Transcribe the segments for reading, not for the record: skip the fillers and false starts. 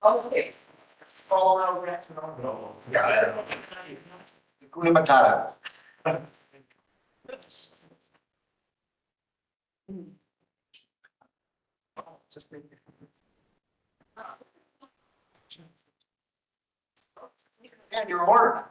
Okay. Small out. Yeah. Kuna Matata. Just make it. Yeah, your order.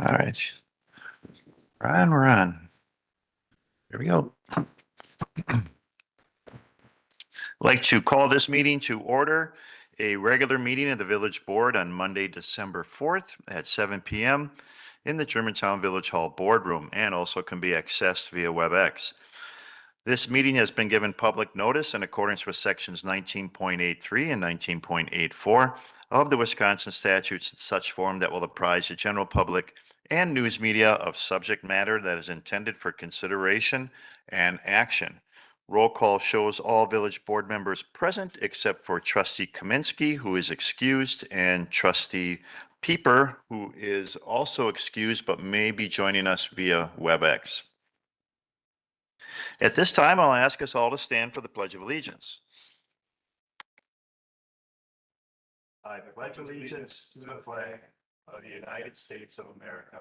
All right. We're on. Here we go. I'd like to call this meeting to order, a regular meeting of the Village Board on Monday, December 4th at 7 PM in the Germantown Village Hall Boardroom, and also can be accessed via WebEx. This meeting has been given public notice in accordance with sections 19.83 and 19.84 of the Wisconsin statutes in such form that will apprise the general public and news media of subject matter that is intended for consideration and action. Roll call shows all village board members present except for trustee Kaminsky, who is excused, and trustee Pieper, who is also excused but may be joining us via WebEx. At this time, I'll ask us all to stand for the Pledge of Allegiance. I pledge allegiance to the flag of the United States of America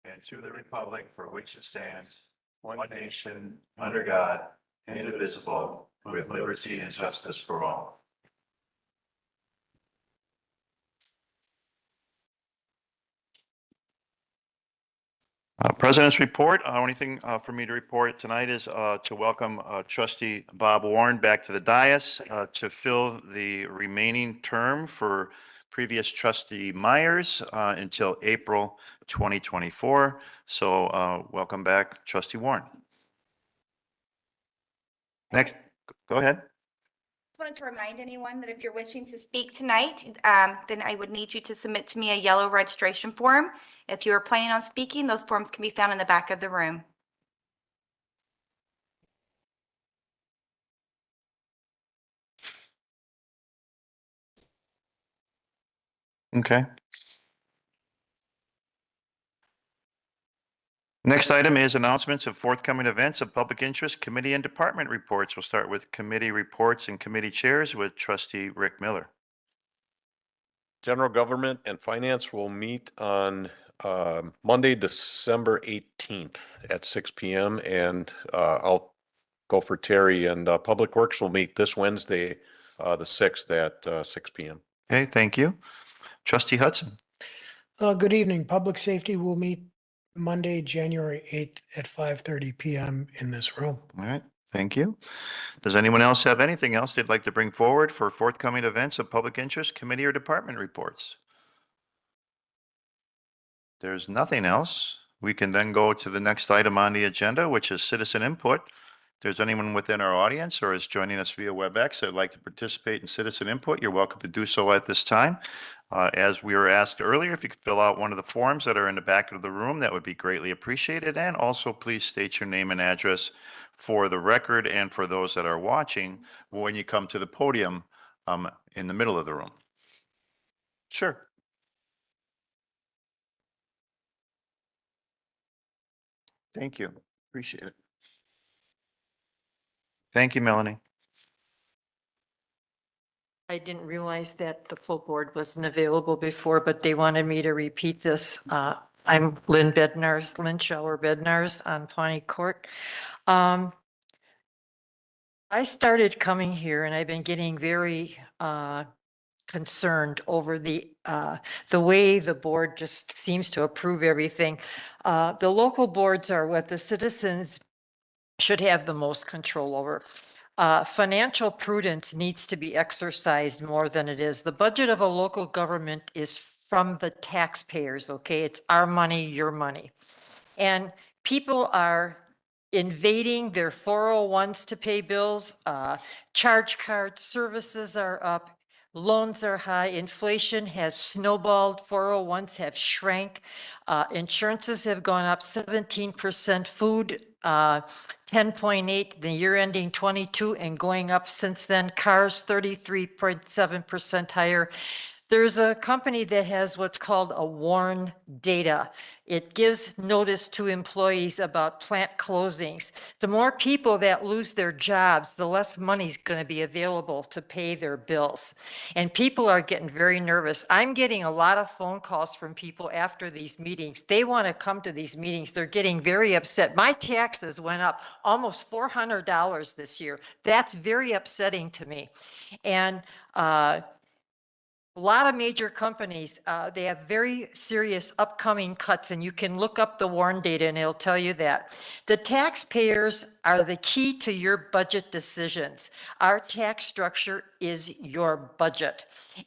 and to the republic for which it stands, one nation, under God, indivisible, with liberty and justice for all. President's report. Only thing for me to report tonight is to welcome trustee Bob Warren back to the dais to fill the remaining term for previous trustee Myers until April 2024. So welcome back, trustee Warren. Next, go ahead. Just wanted to remind anyone that if you're wishing to speak tonight, then I would need you to submit to me a yellow registration form. If you are planning on speaking, those forms can be found in the back of the room. Okay. Next item is announcements of forthcoming events of public interest, committee and department reports. We'll start with committee reports and committee chairs with trustee Rick Miller. General Government and Finance will meet on Monday, December 18th at 6 PM. And I'll go for Terry, and Public Works will meet this Wednesday, the 6th at 6 PM. Okay, thank you. Trustee Hudson. Good evening. Public Safety will meet Monday, January 8th at 5:30 PM in this room. All right, thank you. Does anyone else have anything else they'd like to bring forward for forthcoming events of public interest, committee or department reports? There's nothing else. We can then go to the next item on the agenda, which is citizen input. If there's anyone within our audience or is joining us via WebEx that'd like to participate in citizen input, you're welcome to do so at this time. As we were asked earlier, if you could fill out one of the forms that are in the back of the room, that would be greatly appreciated. And also please state your name and address for the record and for those that are watching when you come to the podium in the middle of the room. Sure. Thank you. Appreciate it. Thank you, Melanie. I didn't realize that the full board wasn't available before, but they wanted me to repeat this. I'm Lynn Bednars, Lynn Shower Bednars on Pawnee Court. I started coming here and I've been getting very concerned over the way the board just seems to approve everything. The local boards are what the citizens should have the most control over. Financial prudence needs to be exercised more than it is. The budget of a local government is from the taxpayers, okay? It's our money, your money. And people are invading their 401s to pay bills. Charge card services are up. Loans are high. Inflation has snowballed. 401s have shrank. Insurances have gone up 17%. Food 10.8 the year ending 22 and going up since then. Cars 33.7% higher. There's a company that has what's called a WARN data. It gives notice to employees about plant closings. The more people that lose their jobs, the less money's going to be available to pay their bills. And people are getting very nervous. I'm getting a lot of phone calls from people after these meetings. They want to come to these meetings. They're getting very upset. My taxes went up almost $400 this year. That's very upsetting to me. And a lot of major companies, they have very serious upcoming cuts, and you can look up the WARN data and it'll tell you that. The taxpayers are the key to your budget decisions. Our tax structure is your budget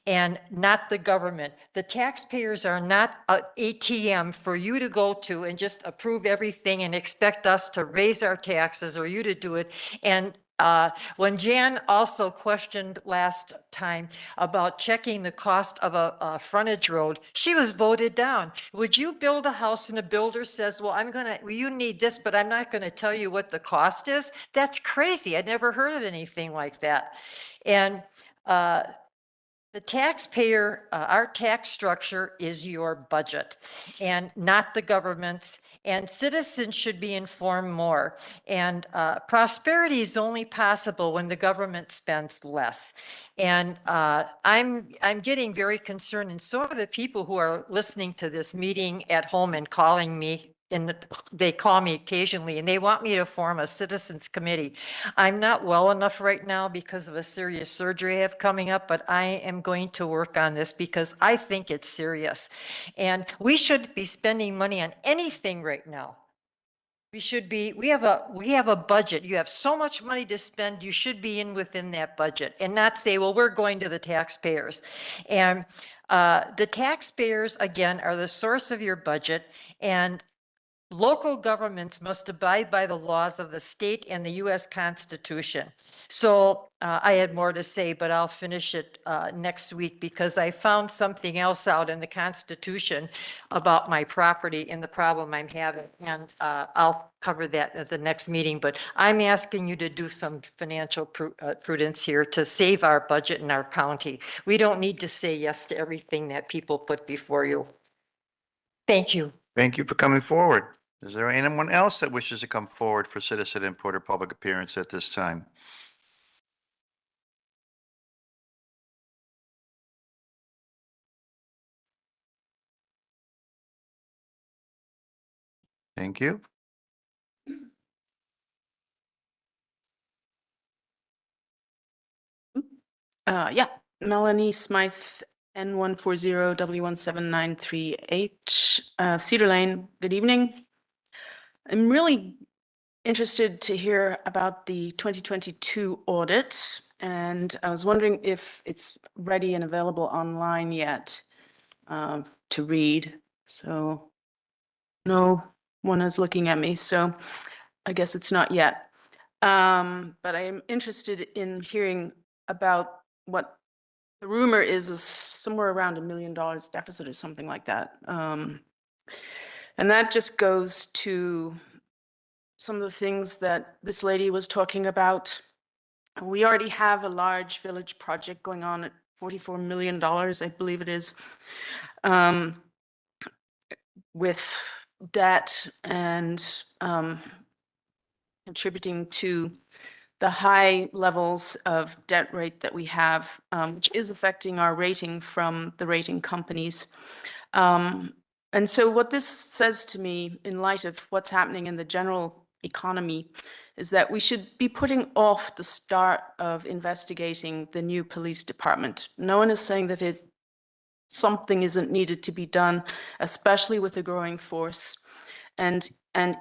and not the government. The taxpayers are not an ATM for you to go to and just approve everything and expect us to raise our taxes or you to do it. And when Jan also questioned last time about checking the cost of a frontage road, she was voted down. Would you build a house and a builder says, well, you need this, but I'm not going to tell you what the cost is? That's crazy. I never heard of anything like that. And the taxpayer, our tax structure is your budget and not the government's. And citizens should be informed more. And prosperity is only possible when the government spends less. And I'm getting very concerned, and so are the people who are listening to this meeting at home and calling me. And they call me occasionally and they want me to form a citizens committee. I'm not well enough right now because of a serious surgery I have coming up, but I am going to work on this because I think it's serious. And we should be spending money on anything right now. We have a budget. You have so much money to spend, you should be within that budget and not say, well, we're going to the taxpayers. And the taxpayers, again, are the source of your budget, and local governments must abide by the laws of the state and the U.S. Constitution. So I had more to say, but I'll finish it next week because I found something else out in the Constitution about my property and the problem I'm having. And I'll cover that at the next meeting. But I'm asking you to do some financial prudence here to save our budget in our county. We don't need to say yes to everything that people put before you. Thank you. Thank you for coming forward. Is there anyone else that wishes to come forward for citizen input or public appearance at this time? Thank you. Yeah, Melanie Smythe, N140W17938, Cedar Lane. Good evening. I'm really interested to hear about the 2022 audit, and I was wondering if it's ready and available online yet to read. So no one is looking at me, so I guess it's not yet. But I am interested in hearing about what the rumor is somewhere around $1 million deficit or something like that. And that just goes to some of the things that this lady was talking about. We already have a large village project going on at $44 million, I believe it is, with debt and contributing to the high levels of debt rate that we have, which is affecting our rating from the rating companies. And so what this says to me, in light of what's happening in the general economy, is that we should be putting off the start of investigating the new police department. No one is saying that something isn't needed to be done, especially with the growing force. And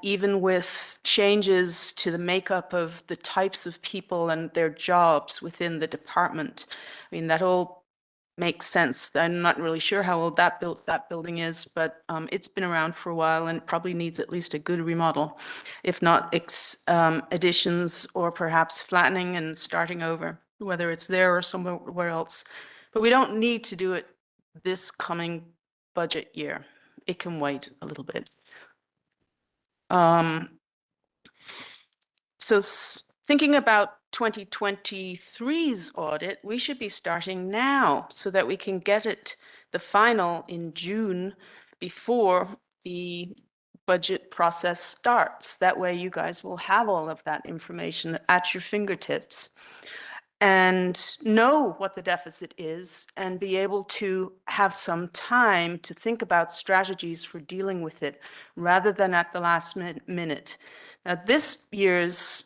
even with changes to the makeup of the types of people and their jobs within the department. I mean, that all makes sense. I'm not really sure how old that building is, but it's been around for a while and probably needs at least a good remodel, if not additions or perhaps flattening and starting over, whether it's there or somewhere else. But we don't need to do it this coming budget year. It can wait a little bit. So thinking about 2023's audit, we should be starting now so that we can get it, the final, in June before the budget process starts. That way you guys will have all of that information at your fingertips and know what the deficit is and be able to have some time to think about strategies for dealing with it rather than at the last minute. Now, this year's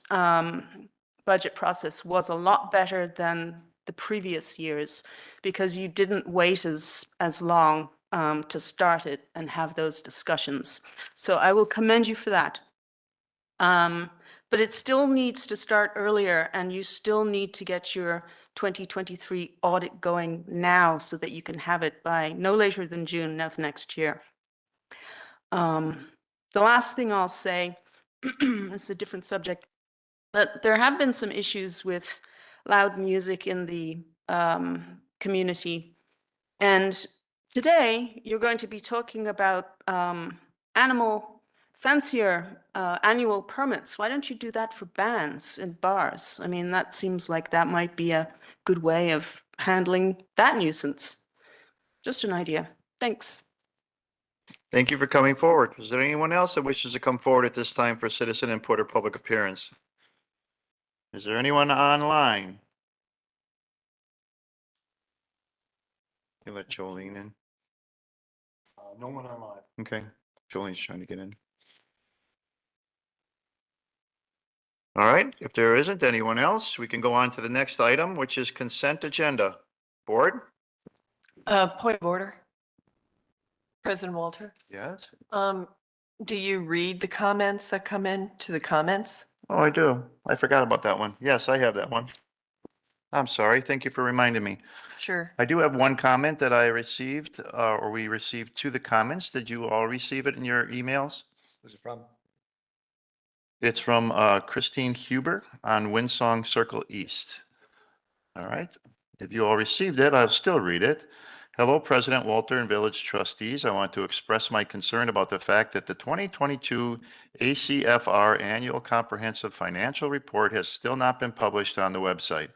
budget process was a lot better than the previous years because you didn't wait as long to start it and have those discussions. So I will commend you for that. But it still needs to start earlier, and you still need to get your 2023 audit going now so that you can have it by no later than June of next year. The last thing I'll say, it's a different subject, but there have been some issues with loud music in the community. And today, you're going to be talking about fancier annual permits. Why don't you do that for bands and bars? I mean, that seems like that might be a good way of handling that nuisance. Just an idea. Thanks. Thank you for coming forward. Is there anyone else that wishes to come forward at this time for citizen input or public appearance? Is there anyone online? You let Jolene in. No one online. Okay, Jolene's trying to get in. All right, if there isn't anyone else, we can go on to the next item, which is consent agenda. Board? Point of order. President Walter, Yes. do you read the comments that come in to the comments? Oh, I do. I forgot about that one. Yes, I have that one. I'm sorry. Thank you for reminding me. Sure. I do have one comment that I received, or we received to the comments. Did you all receive it in your emails? Who's it from? It's from Christine Huber on Windsong Circle East. All right. If you all received it, I'll still read it. Hello, President Walter and Village Trustees. I want to express my concern about the fact that the 2022 ACFR Annual Comprehensive Financial Report has still not been published on the website.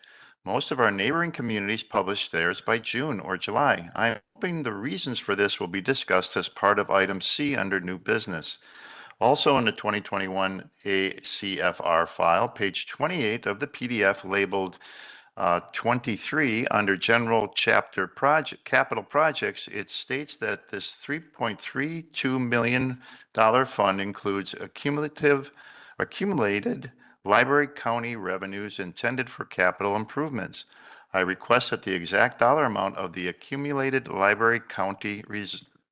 Most of our neighboring communities publish theirs by June or July. I'm hoping the reasons for this will be discussed as part of item C under new business. Also in the 2021 ACFR file, page 28 of the PDF labeled 23 under general chapter project capital projects, it states that this $3.32 million fund includes accumulated library county revenues intended for capital improvements. I request that the exact dollar amount of the accumulated library county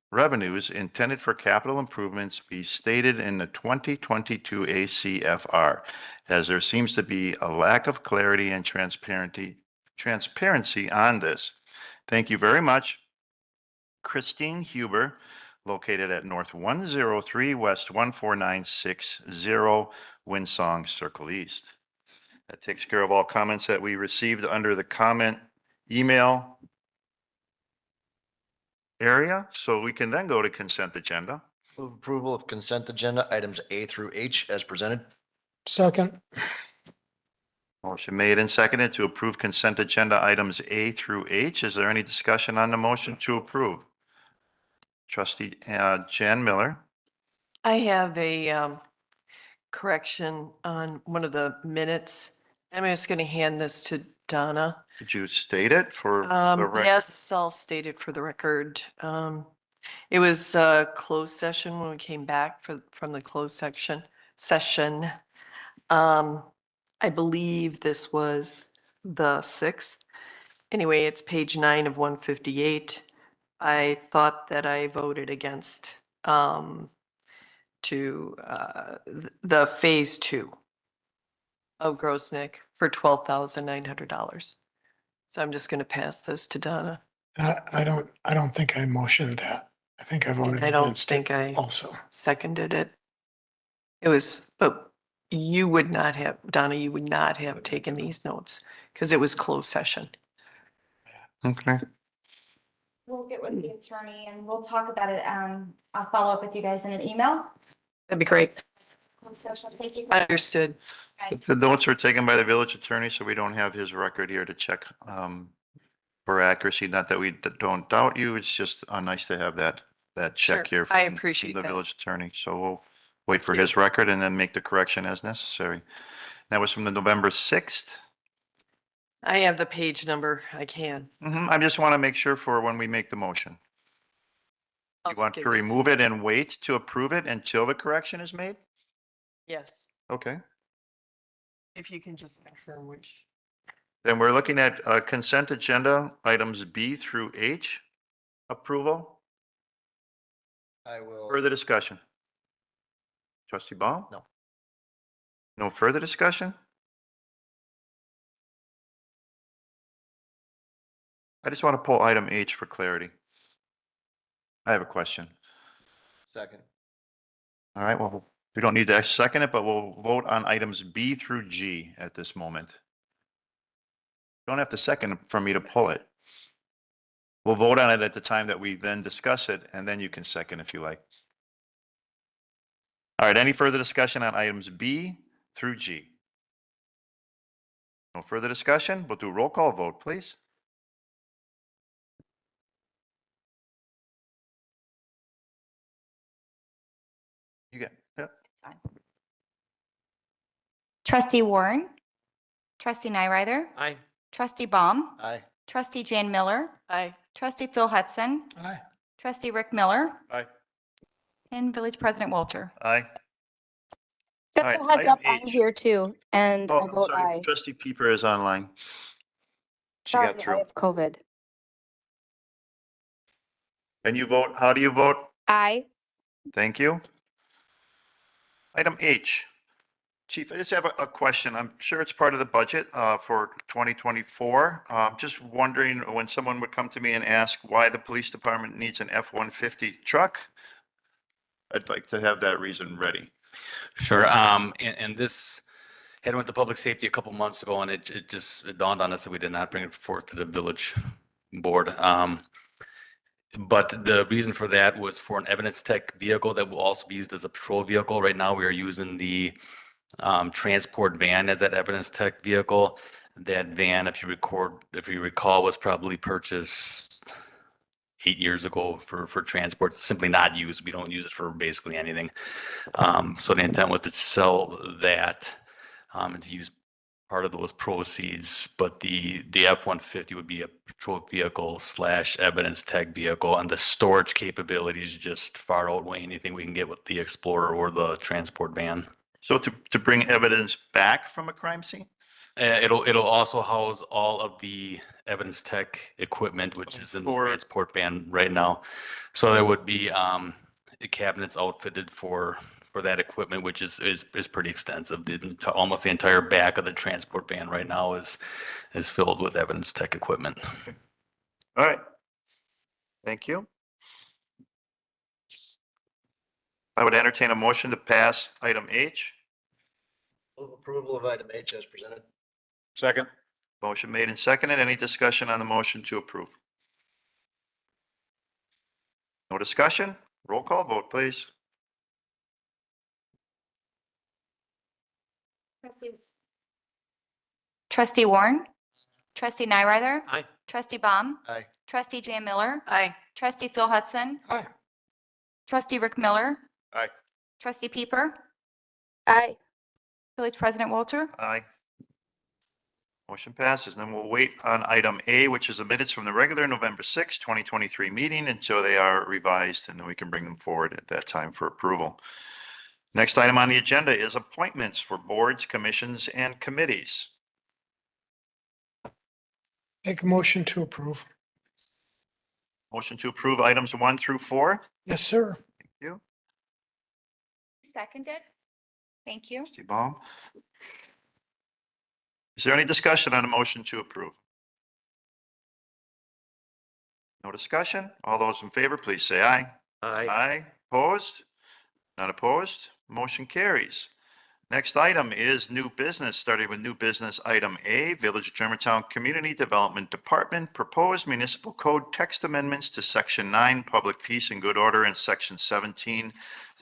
revenues intended for capital improvements be stated in the 2022 ACFR, as there seems to be a lack of clarity and transparency on this. Thank you very much. Christine Huber, located at North 103 West 14960 Windsong Circle East. That takes care of all comments that we received under the comment email area. So we can then go to consent agenda. Move approval of consent agenda items A through H as presented. Second, Motion made and seconded to approve consent agenda items A through H. Is there any discussion on the motion to approve? Trustee Jan Miller. I have a correction on one of the minutes. I'm just going to hand this to Donna. Could you state it for the record? Yes, I'll state it for the record. It was a closed session when we came back from the closed session. I believe this was the 6th. Anyway, it's page 9 of 158. I thought that I voted against the phase 2 of Grosnick for $12,900. So I'm just going to pass this to Donna. I don't think I motioned that. I think I voted I don't against think it I also. seconded it. It was, but you would not have, Donna, you would not have taken these notes because it was closed session. Okay. We'll get with the attorney and we'll talk about it. I'll follow up with you guys in an email. That'd be great. Thank you. Understood. Guys. The notes are taken by the village attorney, so we don't have his record here to check for accuracy. Not that we don't doubt you. It's just nice to have that check Sure, here. I from appreciate the that. village attorney. So we'll wait for his record and then make the correction as necessary. That was from the November 6th. I have the page number. I can. I just want to make sure for when we make the motion. I'll You just want give to you- remove it and wait to approve it until the correction is made? Yes, Okay. if you can just confirm which. Then we're looking at consent agenda items B through H. Approval. I will. Further discussion? Trustee Baum? No. No further discussion? I just want to pull item H for clarity. I have a question. Second. All right, well, we don't need to second it, but we'll vote on items B through G at this moment. You don't have to second it for me to pull it. We'll vote on it at the time that we then discuss it, and then you can second if you like. All right, any further discussion on items B through G? No further discussion? We'll do a roll call vote, please. You get, yep. Trustee Warren, trustee Nyrider, Aye. trustee Baum, Aye. trustee Jan Miller, Aye. trustee Phil Hudson, Aye. trustee Rick Miller, Aye. and village president Walter. Aye. Just right, a heads item up, I'm H. here too, and Oh, I I'm vote sorry, aye. trustee Pieper is online. She Sorry, got I through. have COVID. And you vote, how do you vote? Aye. Thank you. Item H. Chief, I just have a question. I'm sure it's part of the budget for 2024. Just wondering when someone would come to me and ask why the police department needs an F-150 truck, I'd like to have that reason ready. Sure. And this had went to public safety a couple months ago, and it dawned on us that we did not bring it forth to the village board. But the reason for that was for an evidence tech vehicle that will also be used as a patrol vehicle. Right now, we are using the transport van as that evidence tech vehicle. That van, if you recall, was probably purchased 8 years ago for transport. It's simply not used. We don't use it for basically anything. So the intent was to sell that and to use part of those proceeds, but the F-150 would be a patrol vehicle / evidence tech vehicle, and the storage capabilities just far outweigh anything we can get with the Explorer or the transport van. So to bring evidence back from a crime scene? It'll also house all of the evidence tech equipment, which is in the For- transport van right now. So there would be cabinets outfitted for that equipment, which is pretty extensive. Almost the entire back of the transport van right now is filled with evidence tech equipment. All right. Thank you. I would entertain a motion to pass item H. Move approval of item H as presented. Second. Motion made and seconded. Any discussion on the motion to approve? No discussion? Roll call vote, please. Trustee Warren, trustee Nyrider, Aye. trustee Baum, Aye. trustee Jan Miller, Aye. trustee Phil Hudson, Aye. trustee Rick Miller, Aye. trustee Pieper, Aye. village president Walter. Aye. Motion passes. Then we'll wait on item A, which is the minutes from the regular November 6, 2023 meeting until they are revised, and then we can bring them forward at that time for approval. Next item on the agenda is appointments for boards, commissions, and committees. Make a motion to approve. Motion to approve items 1 through 4. Yes, sir. Thank you. Seconded. Thank you. Trustee Baum. Is there any discussion on a motion to approve? No discussion? All those in favor, please say aye. Aye. Aye. Opposed? None opposed? Motion carries. Next item is new business, starting with new business item A, Village of Germantown Community Development Department, proposed municipal code text amendments to section 9, public peace and good order, and section 17,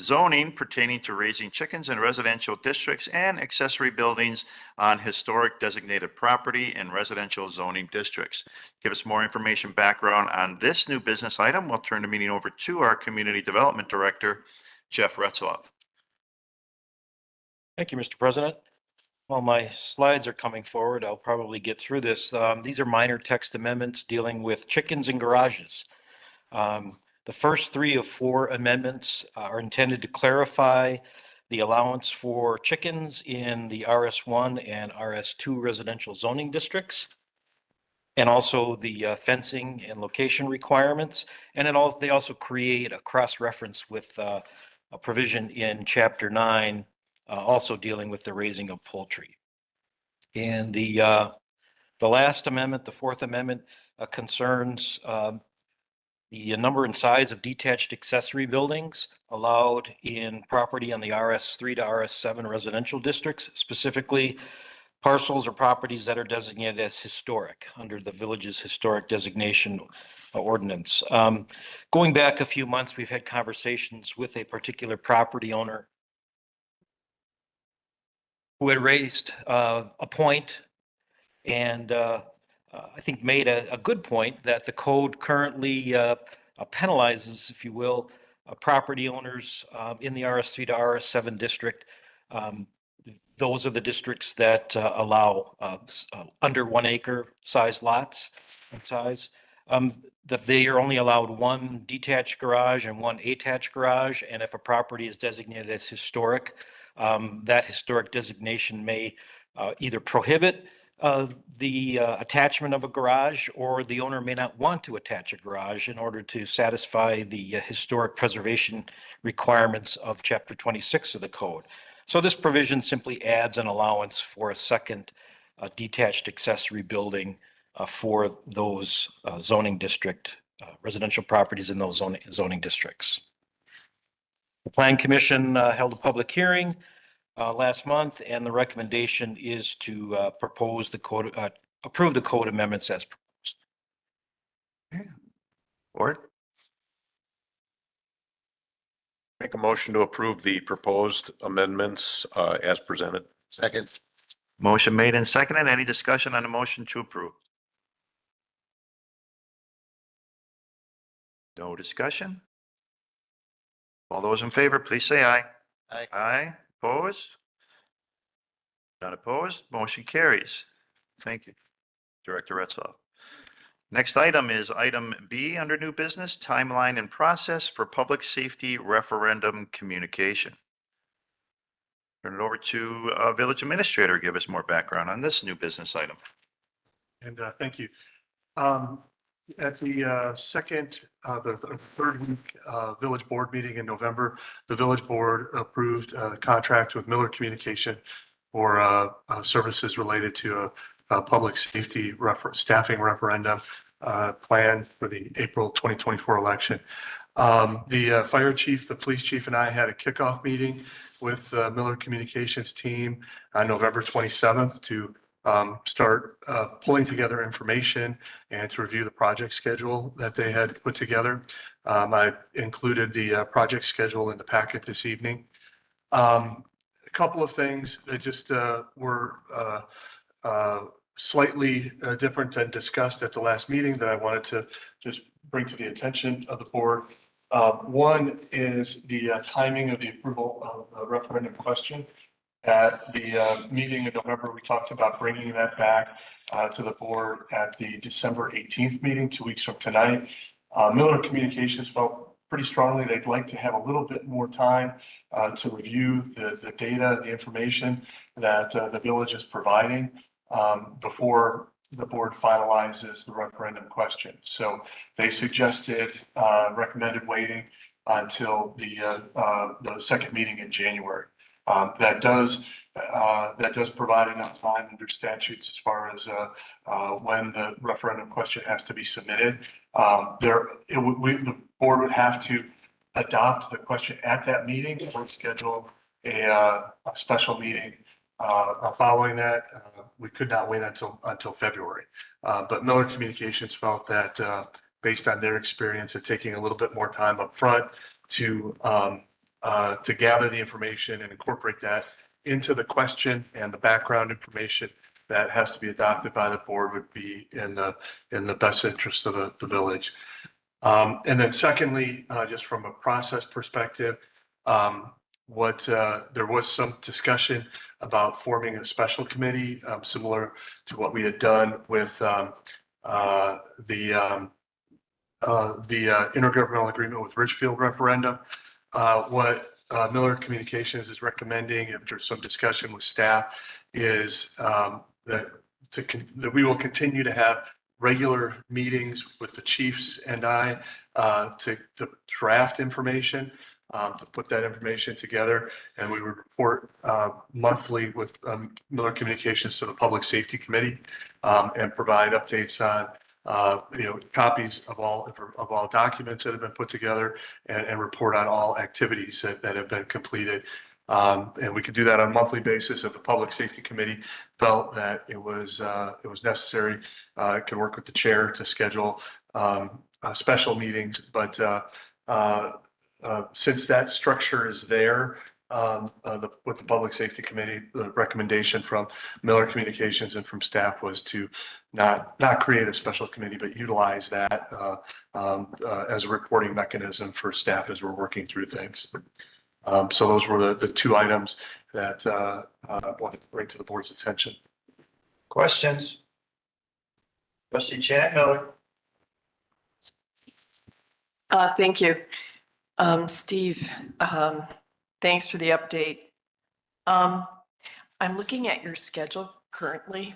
zoning pertaining to raising chickens in residential districts and accessory buildings on historic designated property in residential zoning districts. Give us more information, background on this new business item. We'll turn the meeting over to our Community Development Director, Jeff Retzloff. Thank you, Mr. President. While my slides are coming forward, I'll probably get through this. These are minor text amendments dealing with chickens and garages. The first 3 of 4 amendments are intended to clarify the the allowance for chickens in the RS1 and RS2 residential zoning districts, and also the fencing and location requirements. And then they also create a cross-reference with a provision in Chapter 9, also dealing with the raising of poultry. And the last amendment, the Fourth Amendment, concerns the number and size of detached accessory buildings allowed in property on the RS3 to RS7 residential districts, specifically parcels or properties that are designated as historic under the village's historic designation ordinance. Going back a few months, we've had conversations with a particular property owner who had raised a point and I think made a good point that the code currently penalizes, if you will, property owners in the RS3 to RS7 district. Those are the districts that allow under 1 acre size lots in size. That they are only allowed 1 detached garage and 1 attached garage. And if a property is designated as historic, that historic designation may either prohibit the attachment of a garage, or the owner may not want to attach a garage in order to satisfy the historic preservation requirements of Chapter 26 of the code. So this provision simply adds an allowance for a second detached accessory building for those zoning district residential properties in those zoning districts. The Plan Commission held a public hearing last month, and the recommendation is to approve the code amendments as proposed. Board? Make a motion to approve the proposed amendments as presented. Second. Motion made and seconded. Any discussion on the motion to approve? No discussion? All those in favor, please say aye. Aye. Aye. Opposed? None opposed. Motion carries. Thank you, Director Retzloff. Next item is item B under new business, timeline and process for public safety referendum communication. Turn it over to Village Administrator, give us more background on this new business item. And thank you. At the the third week Village Board meeting in November, the Village Board approved a contract with Miller Communication for services related to a public safety staffing referendum planned for the April 2024 election. The fire chief, the police chief, and I had a kickoff meeting with the Miller Communications team on November 27th to start pulling together information and to review the project schedule that they had put together. I included the project schedule in the packet this evening. A couple of things that just were slightly different than discussed at the last meeting that I wanted to just bring to the attention of the board. One is the timing of the approval of the referendum question. At the meeting in November, we talked about bringing that back to the board at the December 18th meeting, 2 weeks from tonight. Miller Communications felt pretty strongly they'd like to have a little bit more time to review the data, the information that the village is providing before the board finalizes the referendum question. So they suggested, recommended waiting until the second meeting in January. That does provide enough time under statutes as far as when the referendum question has to be submitted. The board would have to adopt the question at that meeting or schedule a special meeting. Following that, we could not wait until February. But Miller Communications felt that based on their experience of taking a little bit more time up front to gather the information and incorporate that into the question and the background information that has to be adopted by the board would be in the best interest of the village. And then secondly, just from a process perspective, there was some discussion about forming a special committee similar to what we had done with the intergovernmental agreement with Richfield referendum. What Miller Communications is recommending, after some discussion with staff, is that that we will continue to have regular meetings with the chiefs and I to draft information, to put that information together, and we would report monthly with Miller Communications to the Public Safety Committee, and provide updates on copies of all documents that have been put together, and report on all activities that have been completed. And we could do that on a monthly basis if the Public Safety Committee felt that it was necessary. It could work with the chair to schedule special meetings, but since that structure is there, with the Public Safety Committee, the recommendation from Miller Communications and from staff was to not create a special committee, but utilize that as a reporting mechanism for staff as we're working through things. So those were the two items that I wanted to bring to the board's attention. Questions? Trustee Chandler? Thank you. Steve, thanks for the update. I'm looking at your schedule currently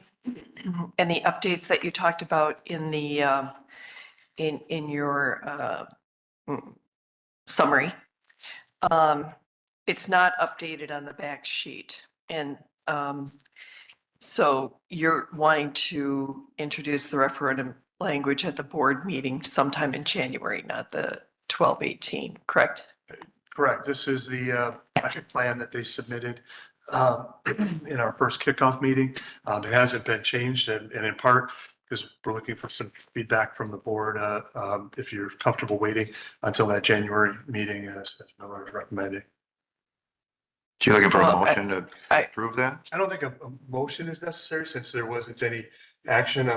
and the updates that you talked about in the in your summary. It's not updated on the back sheet. And so you're wanting to introduce the referendum language at the board meeting sometime in January, not the 12/18, correct? Correct. This is the action plan that they submitted in our first kickoff meeting. It hasn't been changed, and in part because we're looking for some feedback from the board. If you're comfortable waiting until that January meeting, as Miller is recommending. So you're looking for a Well, motion to approve that? I don't think a motion is necessary since there wasn't any action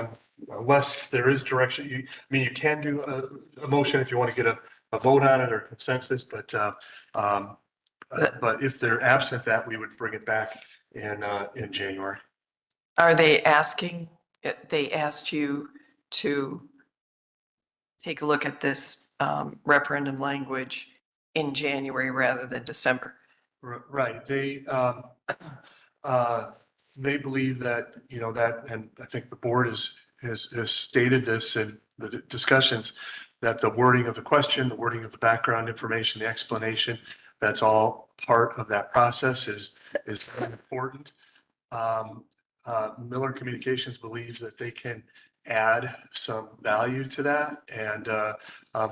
unless there is direction. You can do a motion if you want to get a vote on it or consensus, but if they're absent that, we would bring it back in January. Are they asking, they asked you to take a look at this referendum language in January rather than December? Right. They believe that, that, and I think the board has stated this in the discussions, that the wording of the question, the wording of the background information, the explanation, that's all part of that process is very important. Miller Communications believes that they can add some value to that and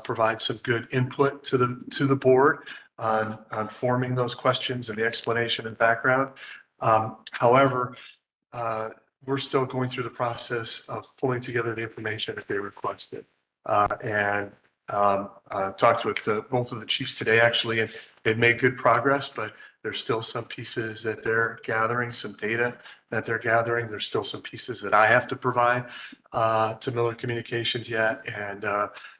provide some good input to the board on forming those questions and the explanation and background. However, we're still going through the process of pulling together the information that they requested. And talked with both of the chiefs today, actually, and they've made good progress, but there's still some pieces that they're gathering, some data that they're gathering. There's still some pieces that I have to provide to Miller Communications yet, and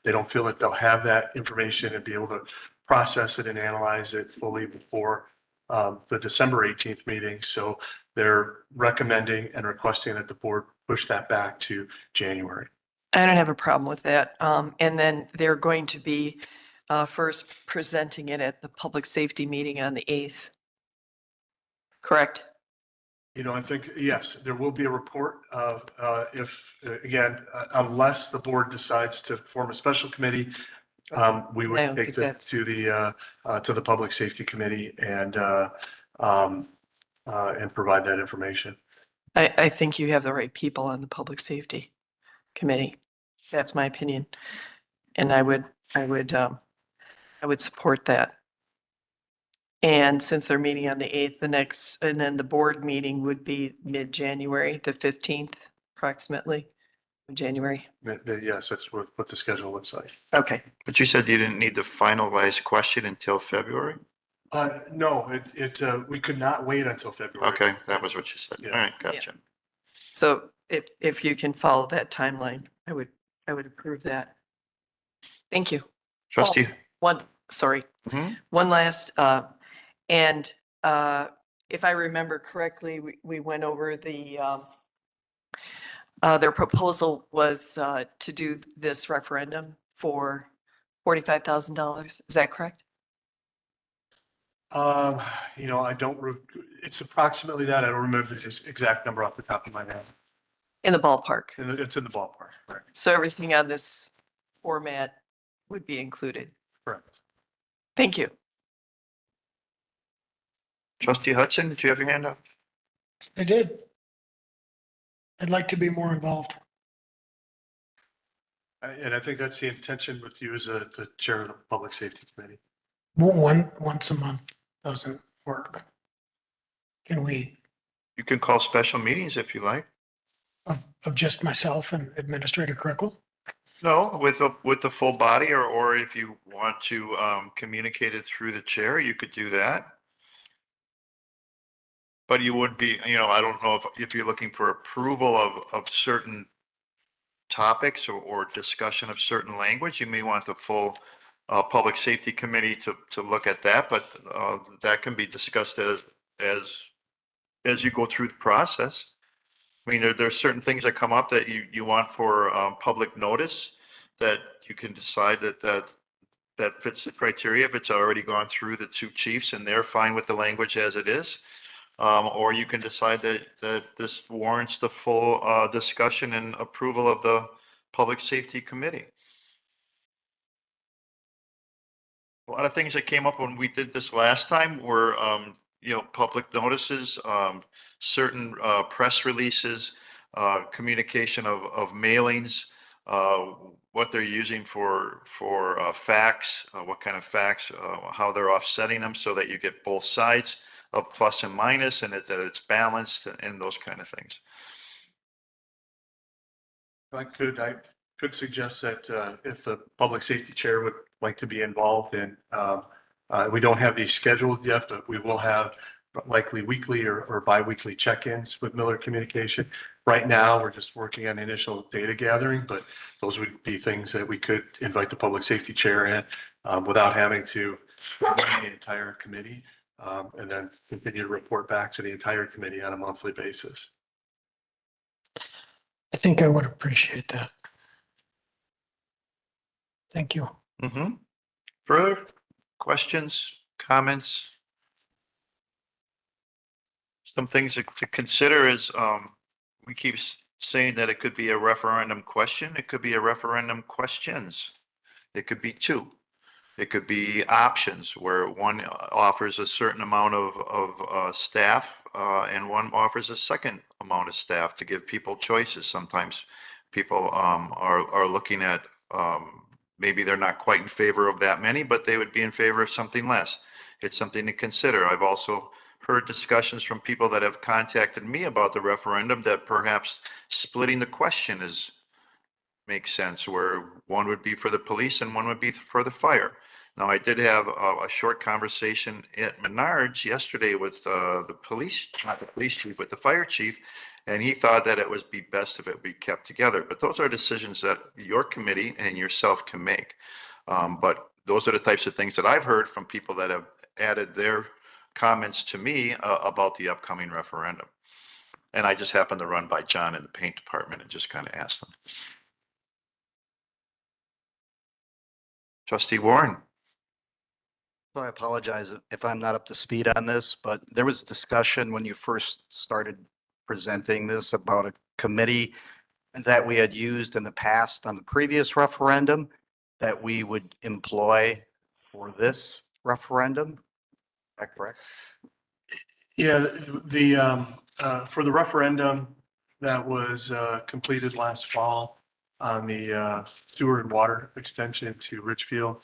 they don't feel that they'll have that information and be able to process it and analyze it fully before the December 18th meeting. So they're recommending and requesting that the board push that back to January. I don't have a problem with that. And then they're going to be first presenting it at the public safety meeting on the 8th. Correct? I think, yes, there will be a report of unless the board decides to form a special committee, we I would don't take think this to the Public Safety Committee and provide that information. I think you have the right people on the public safety committee. That's my opinion. And I would support that. And since they're meeting on the 8th, and then the board meeting would be mid-January, the 15th approximately, January. Yes, that's what the schedule looks like. Okay. But you said you didn't need the finalized question until February? No, we could not wait until February. Okay, that was what you said. Yeah. All right, gotcha. So if you can follow that timeline, I would approve that. Thank you. Trustee? Sorry. Mhm. One last, and if I remember correctly, we went over their proposal was to do this referendum for $45,000. Is that correct? I don't, it's approximately that. I don't remember the exact number off the top of my head. In the ballpark. And it's in the ballpark, right? So everything on this format would be included. Correct. Thank you. Trustee Hudson, did you have your hand up? I did. I'd like to be more involved. And I think that's the intention with you as the chair of the Public Safety Committee. Once a month doesn't work. Can we, You can call special meetings if you like. of just myself and Administrator Crickle? No, with the full body, or if you want to communicate it through the chair, you could do that. But you would be, I don't know if you're looking for approval of certain topics or discussion of certain language, you may want the full Public Safety Committee to look at that, but that can be discussed as you go through the process. I mean, there's certain things that come up that you want for public notice that you can decide that fits the criteria if it's already gone through the two chiefs and they're fine with the language as it is. Or you can decide that this warrants the full discussion and approval of the Public Safety Committee. A lot of things that came up when we did this last time were, public notices, certain press releases, communication of mailings, what they're using for facts, what kind of facts, how they're offsetting them so that you get both sides of plus and minus, and that it's balanced and those kind of things. I could suggest that if the Public Safety Chair would like to be involved in, we don't have these scheduled yet, but we will have likely weekly or bi-weekly check-ins with Miller Communication. Right now, we're just working on initial data gathering, but those would be things that we could invite the Public Safety Chair in without having to run the entire committee, and then continue to report back to the entire committee on a monthly basis. I think I would appreciate that. Thank you. Mm-hmm. Further questions, comments? Some things to consider is we keep saying that it could be a referendum question. It could be a referendum questions. It could be two. It could be options where one offers a certain amount of staff and one offers a second amount of staff to give people choices. Sometimes people are looking at maybe they're not quite in favor of that many, but they would be in favor of something less. It's something to consider. I've also heard discussions from people that have contacted me about the referendum that perhaps splitting the question makes sense, where one would be for the police and one would be for the fire. Now, I did have a short conversation at Menards yesterday with the police, not the police chief, with the fire chief, and he thought that it would be best if it be kept together. But those are decisions that your committee and yourself can make. But those are the types of things that I've heard from people that have added their comments to me about the upcoming referendum. And I just happened to run by John in the paint department and just kind of asked him. Trustee Warren. So I apologize if I'm not up to speed on this, but there was discussion when you first started presenting this about a committee that we had used in the past on the previous referendum that we would employ for this referendum. Is that correct? Yeah, for the referendum that was completed last fall on the sewer and water extension to Richfield,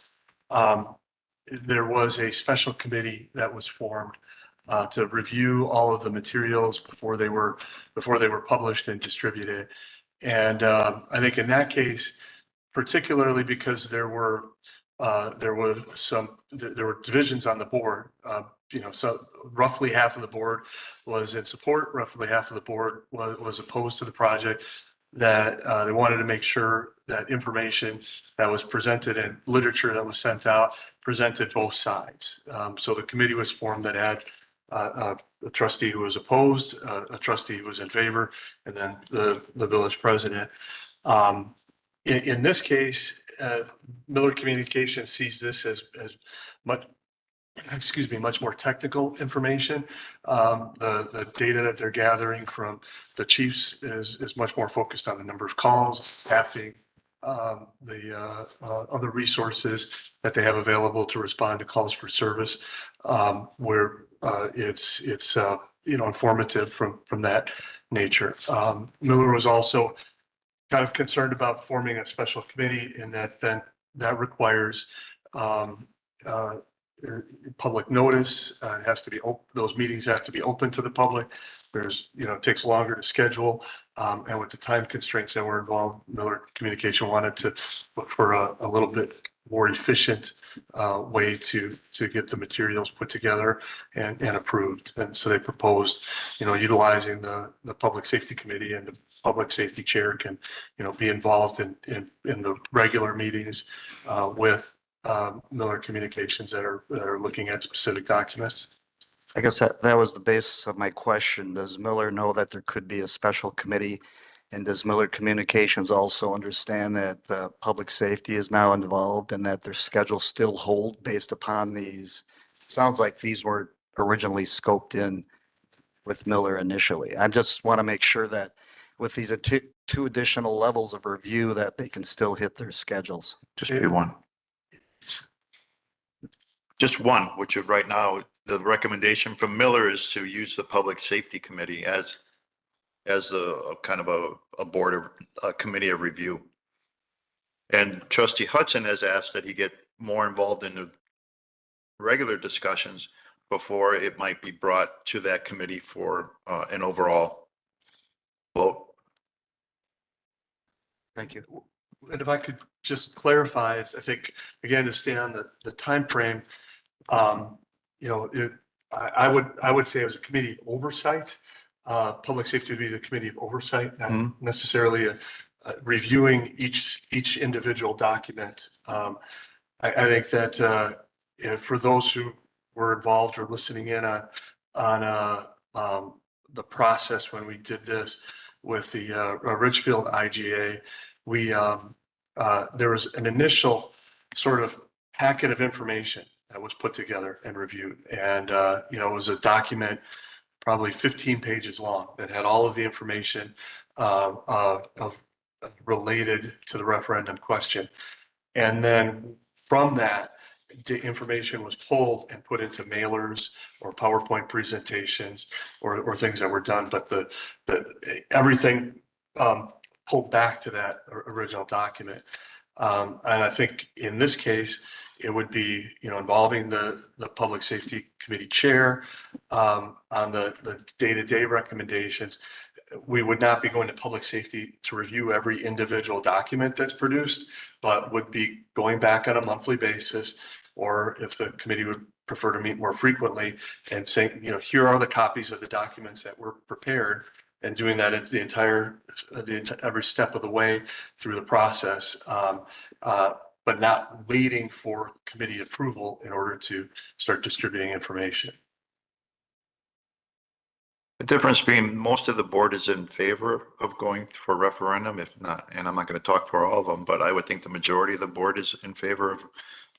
there was a special committee that was formed to review all of the materials before they were published and distributed. And I think in that case, particularly because there were divisions on the board, so roughly half of the board was in support, roughly half of the board was opposed to the project, that they wanted to make sure that information that was presented and literature that was sent out presented both sides. So the committee was formed that had a trustee who was opposed, a trustee who was in favor, and then the village president. In this case, Miller Communications sees this as much excuse me, much more technical information. The data that they're gathering from the chiefs is much more focused on the number of calls, staffing, other resources that they have available to respond to calls for service, where it's informative from that nature. Miller was also kind of concerned about forming a special committee, and that requires public notice. It has to be, those meetings have to be open to the public. There's, it takes longer to schedule. And with the time constraints that were involved, Miller Communication wanted to look for a little bit more efficient way to get the materials put together and approved. And so they proposed, utilizing the Public Safety Committee, and the Public Safety Chair can, be involved in the regular meetings with Miller Communications that are looking at specific documents. I guess that was the basis of my question. Does Miller know that there could be a special committee? And does Miller Communications also understand that public safety is now involved and that their schedules still hold based upon these? Sounds like these were originally scoped in with Miller initially. I just want to make sure that with these two additional levels of review that they can still hit their schedules. Just be one. Just one, which is right now, the recommendation from Miller is to use the Public Safety Committee as a kind of a board of a committee of review. And Trustee Hudson has asked that he get more involved in the regular discussions before it might be brought to that committee for an overall vote. Thank you. And if I could just clarify, I think, again, to stay on the timeframe, I would say it was a committee of oversight. Public safety would be the committee of oversight, not necessarily reviewing each individual document. I think that for those who were involved or listening in on the process when we did this with the Ridgefield IGA, there was an initial sort of packet of information that was put together and reviewed. And, it was a document probably 15 pages long that had all of the information related to the referendum question. And then from that, the information was pulled and put into mailers or PowerPoint presentations or things that were done. But everything pulled back to that original document. And I think in this case, it would be, involving the Public Safety Committee Chair on the day-to-day recommendations. We would not be going to public safety to review every individual document that's produced, but would be going back on a monthly basis, or if the committee would prefer to meet more frequently, and saying, here are the copies of the documents that were prepared, and doing that at every step of the way through the process, but not waiting for committee approval in order to start distributing information. The difference being most of the board is in favor of going for referendum, if not, and I'm not going to talk for all of them, but I would think the majority of the board is in favor of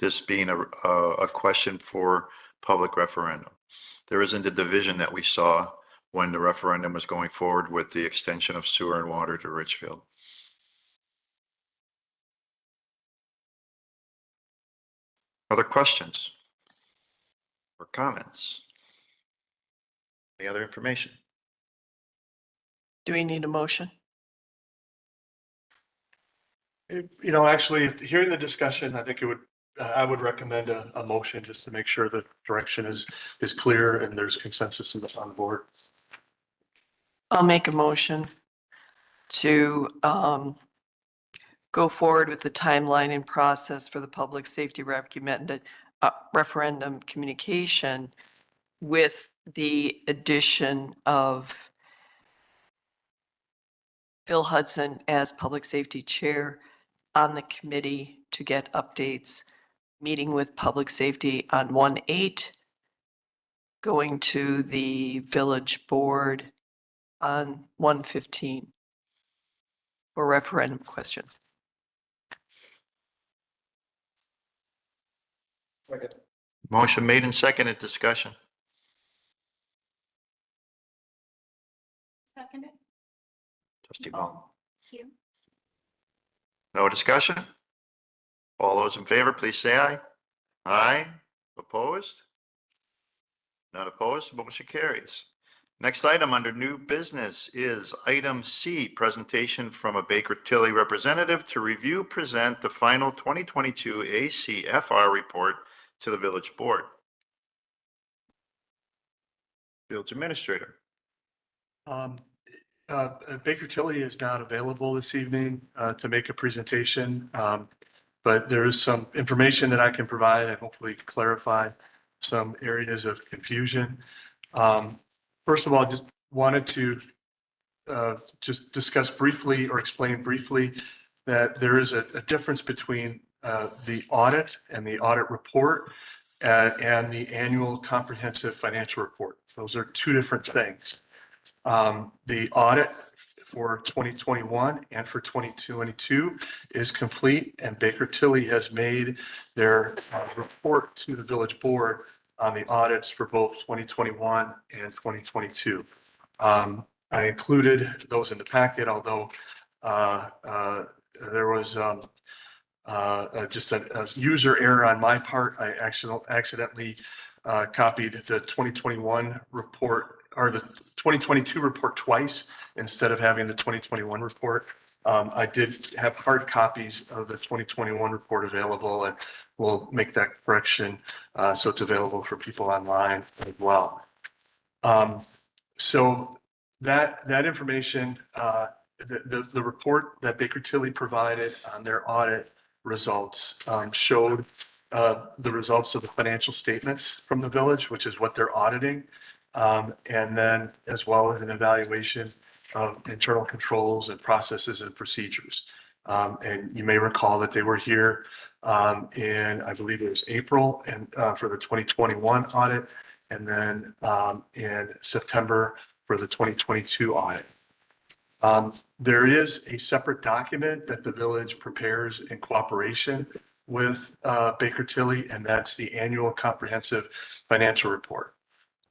this being a question for public referendum. There isn't the division that we saw when the referendum was going forward with the extension of sewer and water to Richfield. Other questions or comments? Any other information? Do we need a motion? Actually, hearing the discussion, I think I would recommend a motion just to make sure the direction is clear and there's consensus on the board. I'll make a motion to go forward with the timeline and process for the public safety recommended referendum communication with the addition of Phil Hudson as public safety chair on the committee to get updates, meeting with public safety on 1/8, going to the village board on 1/15 for referendum questions. Motion made and seconded. Discussion. Seconded. Trustee Ball. Here. No discussion? All those in favor, please say aye. Aye. Opposed? None opposed. Motion carries. Next item under new business is item C, presentation from a Baker Tilly representative to review, present the final 2022 ACFR report to the village board. Village Administrator. Baker Tilly is not available this evening to make a presentation, but there is some information that I can provide and hopefully clarify some areas of confusion. First of all, just wanted to just discuss briefly or explain briefly that there is a difference between the audit and the audit report and the annual comprehensive financial report. Those are two different things. The audit for 2021 and for 2022 is complete, and Baker Tilly has made their report to the village board on the audits for both 2021 and 2022. I included those in the packet, although there was just a user error on my part. I accidentally copied the 2021 report or the 2022 report twice instead of having the 2021 report. I did have hard copies of the 2021 report available, and we'll make that correction so it's available for people online as well. So that information, the report that Baker Tilly provided on their audit results showed the results of the financial statements from the village, which is what they're auditing, and then as well as an evaluation of internal controls and processes and procedures. And you may recall that they were here in, I believe it was April, and for the 2021 audit, and then in September for the 2022 audit. There is a separate document that the village prepares in cooperation with Baker Tilly, and that's the annual comprehensive financial report.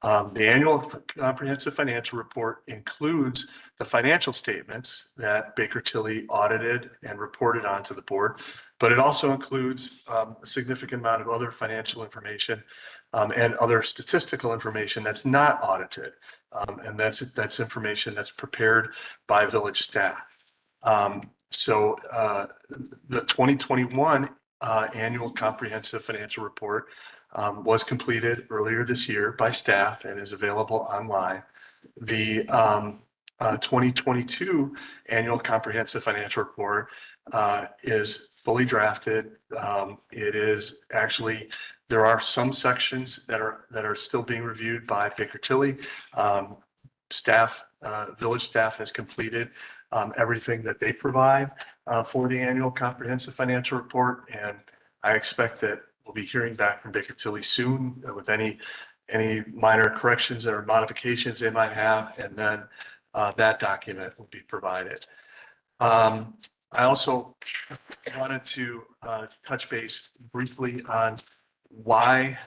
The annual comprehensive financial report includes the financial statements that Baker Tilly audited and reported on to the board, but it also includes a significant amount of other financial information and other statistical information that's not audited. And that's information that's prepared by village staff. So the 2021 annual comprehensive financial report was completed earlier this year by staff and is available online. The 2022 annual comprehensive financial report is fully drafted. It is actually, there are some sections that are still being reviewed by Baker Tilly. Village staff has completed everything that they provide for the annual comprehensive financial report, and I expect that we'll be hearing back from Baker Tilly soon with any minor corrections or modifications they might have, and then that document will be provided. I also wanted to touch base briefly on why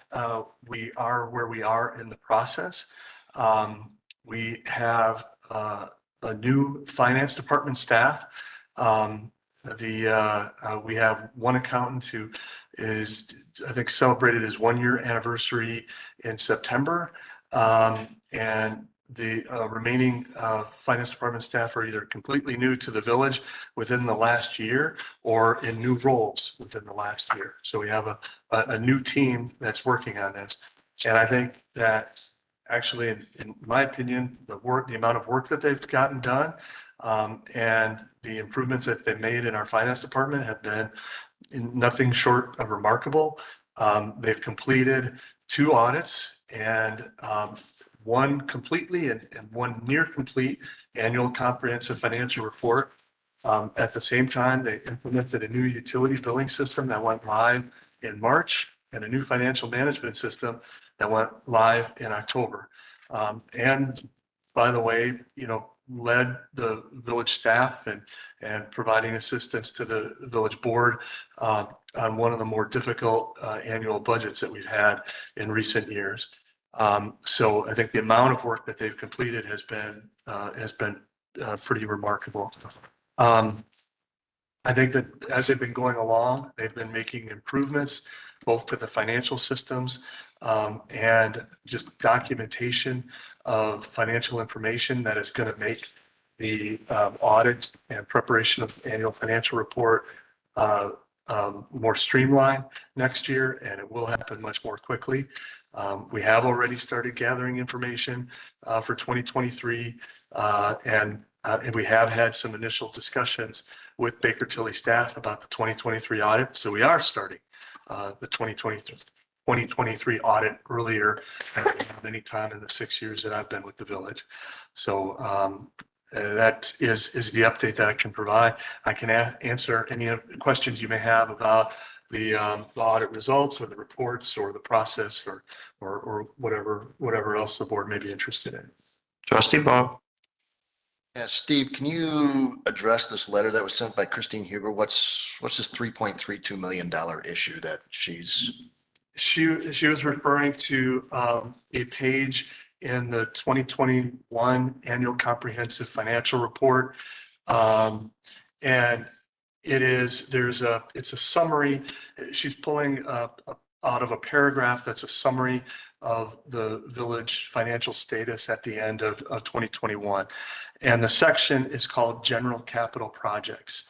we are where we are in the process. We have a new finance department staff. We have one accountant who is, I think, celebrated his 1-year anniversary in September. And the remaining finance department staff are either completely new to the village within the last year or in new roles within the last year. So we have a new team that's working on this. And I think that actually, in my opinion, the amount of work that they've gotten done and the improvements that they've made in our finance department have been nothing short of remarkable. They've completed 2 audits and one completely and one near complete annual comprehensive financial report. At the same time, they implemented a new utility billing system that went live in March and a new financial management system that went live in October. And by the way, led the village staff and providing assistance to the village board on one of the more difficult annual budgets that we've had in recent years. So I think the amount of work that they've completed has been pretty remarkable. I think that as they've been going along, they've been making improvements both to the financial systems and just documentation of financial information that is going to make the audit and preparation of annual financial report more streamlined next year, and it will happen much more quickly. We have already started gathering information for 2023, and we have had some initial discussions with Baker Tilly staff about the 2023 audit. So we are starting the 2023 audit earlier than any time in the 6 years that I've been with the village. So that is the update that I can provide. I can answer any questions you may have about the audit results or the reports or the process or whatever else the board may be interested in. Trustee Bob. Yeah, Steve, can you address this letter that was sent by Christine Huber? What's this $3.32 million issue that she was referring to a page in the 2021 annual comprehensive financial report. And it's a summary. She's pulling out of a paragraph that's a summary of the village financial status at the end of 2021. And the section is called General Capital Projects.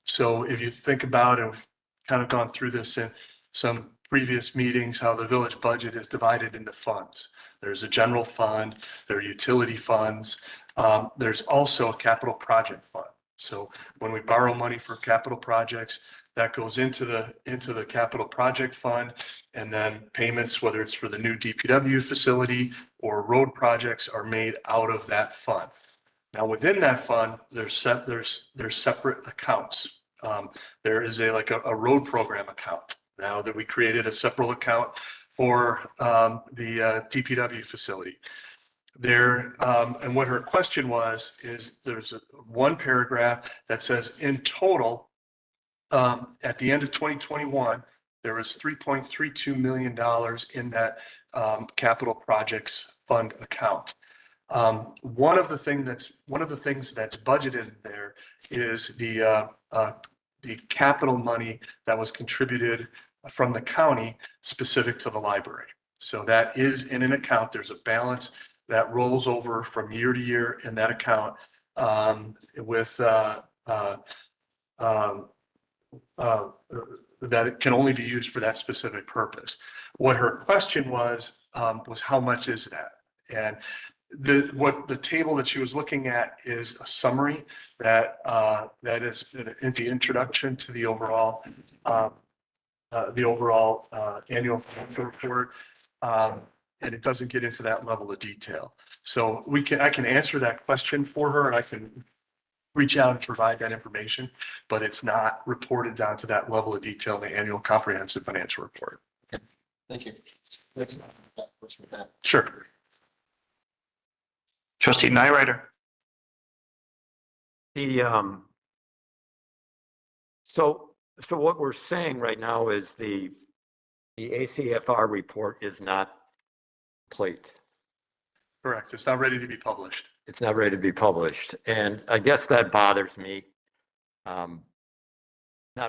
So if you think about it, we've kind of gone through this in some previous meetings, how the village budget is divided into funds. There's a general fund, there are utility funds. There's also a capital project fund. So when we borrow money for capital projects, that goes into the capital project fund, and then payments, whether it's for the new DPW facility or road projects, are made out of that fund. Now within that fund, there's separate accounts. There is a road program account now that we created a separate account for the DPW facility. There and what her question was is there's one paragraph that says in total at the end of 2021 there was $3.32 million in that capital projects fund account. One of the things that's budgeted there is the capital money that was contributed from the county specific to the library. So that is in an account. There's a balance that rolls over from year to year in that account that it can only be used for that specific purpose. What her question was how much is that? And the table that she was looking at is a summary that is in the introduction to the overall annual financial report. And it doesn't get into that level of detail. So I can answer that question for her, and I can reach out and provide that information, but it's not reported down to that level of detail in the annual comprehensive financial report. Thank you. Sure. Trustee Nyrider. So what we're saying right now is the ACFR report is not complete. Correct. It's not ready to be published. It's not ready to be published. And I guess that bothers me, not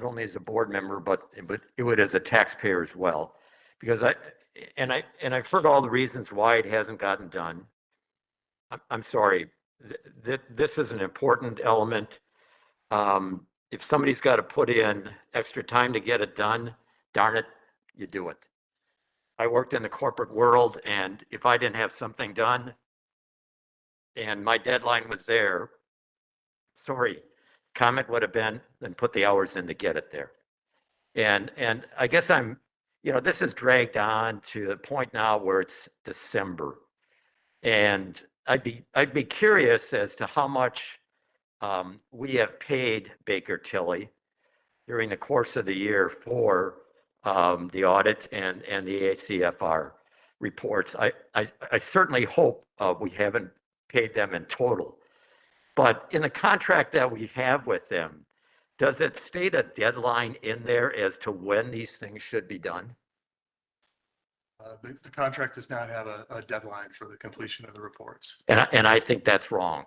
only as a board member, but it would as a taxpayer as well. Because I've heard all the reasons why it hasn't gotten done. I'm sorry, this is an important element. If somebody's got to put in extra time to get it done, darn it, you do it. I worked in the corporate world, and if I didn't have something done and my deadline was there, sorry, comment would have been, then put the hours in to get it there. And I guess this is dragged on to the point now where it's December. And I'd be curious as to how much we have paid Baker Tilly during the course of the year for the audit and the ACFR reports. I certainly hope we haven't paid them in total. But in the contract that we have with them, does it state a deadline in there as to when these things should be done? The contract does not have a deadline for the completion of the reports. And I think that's wrong.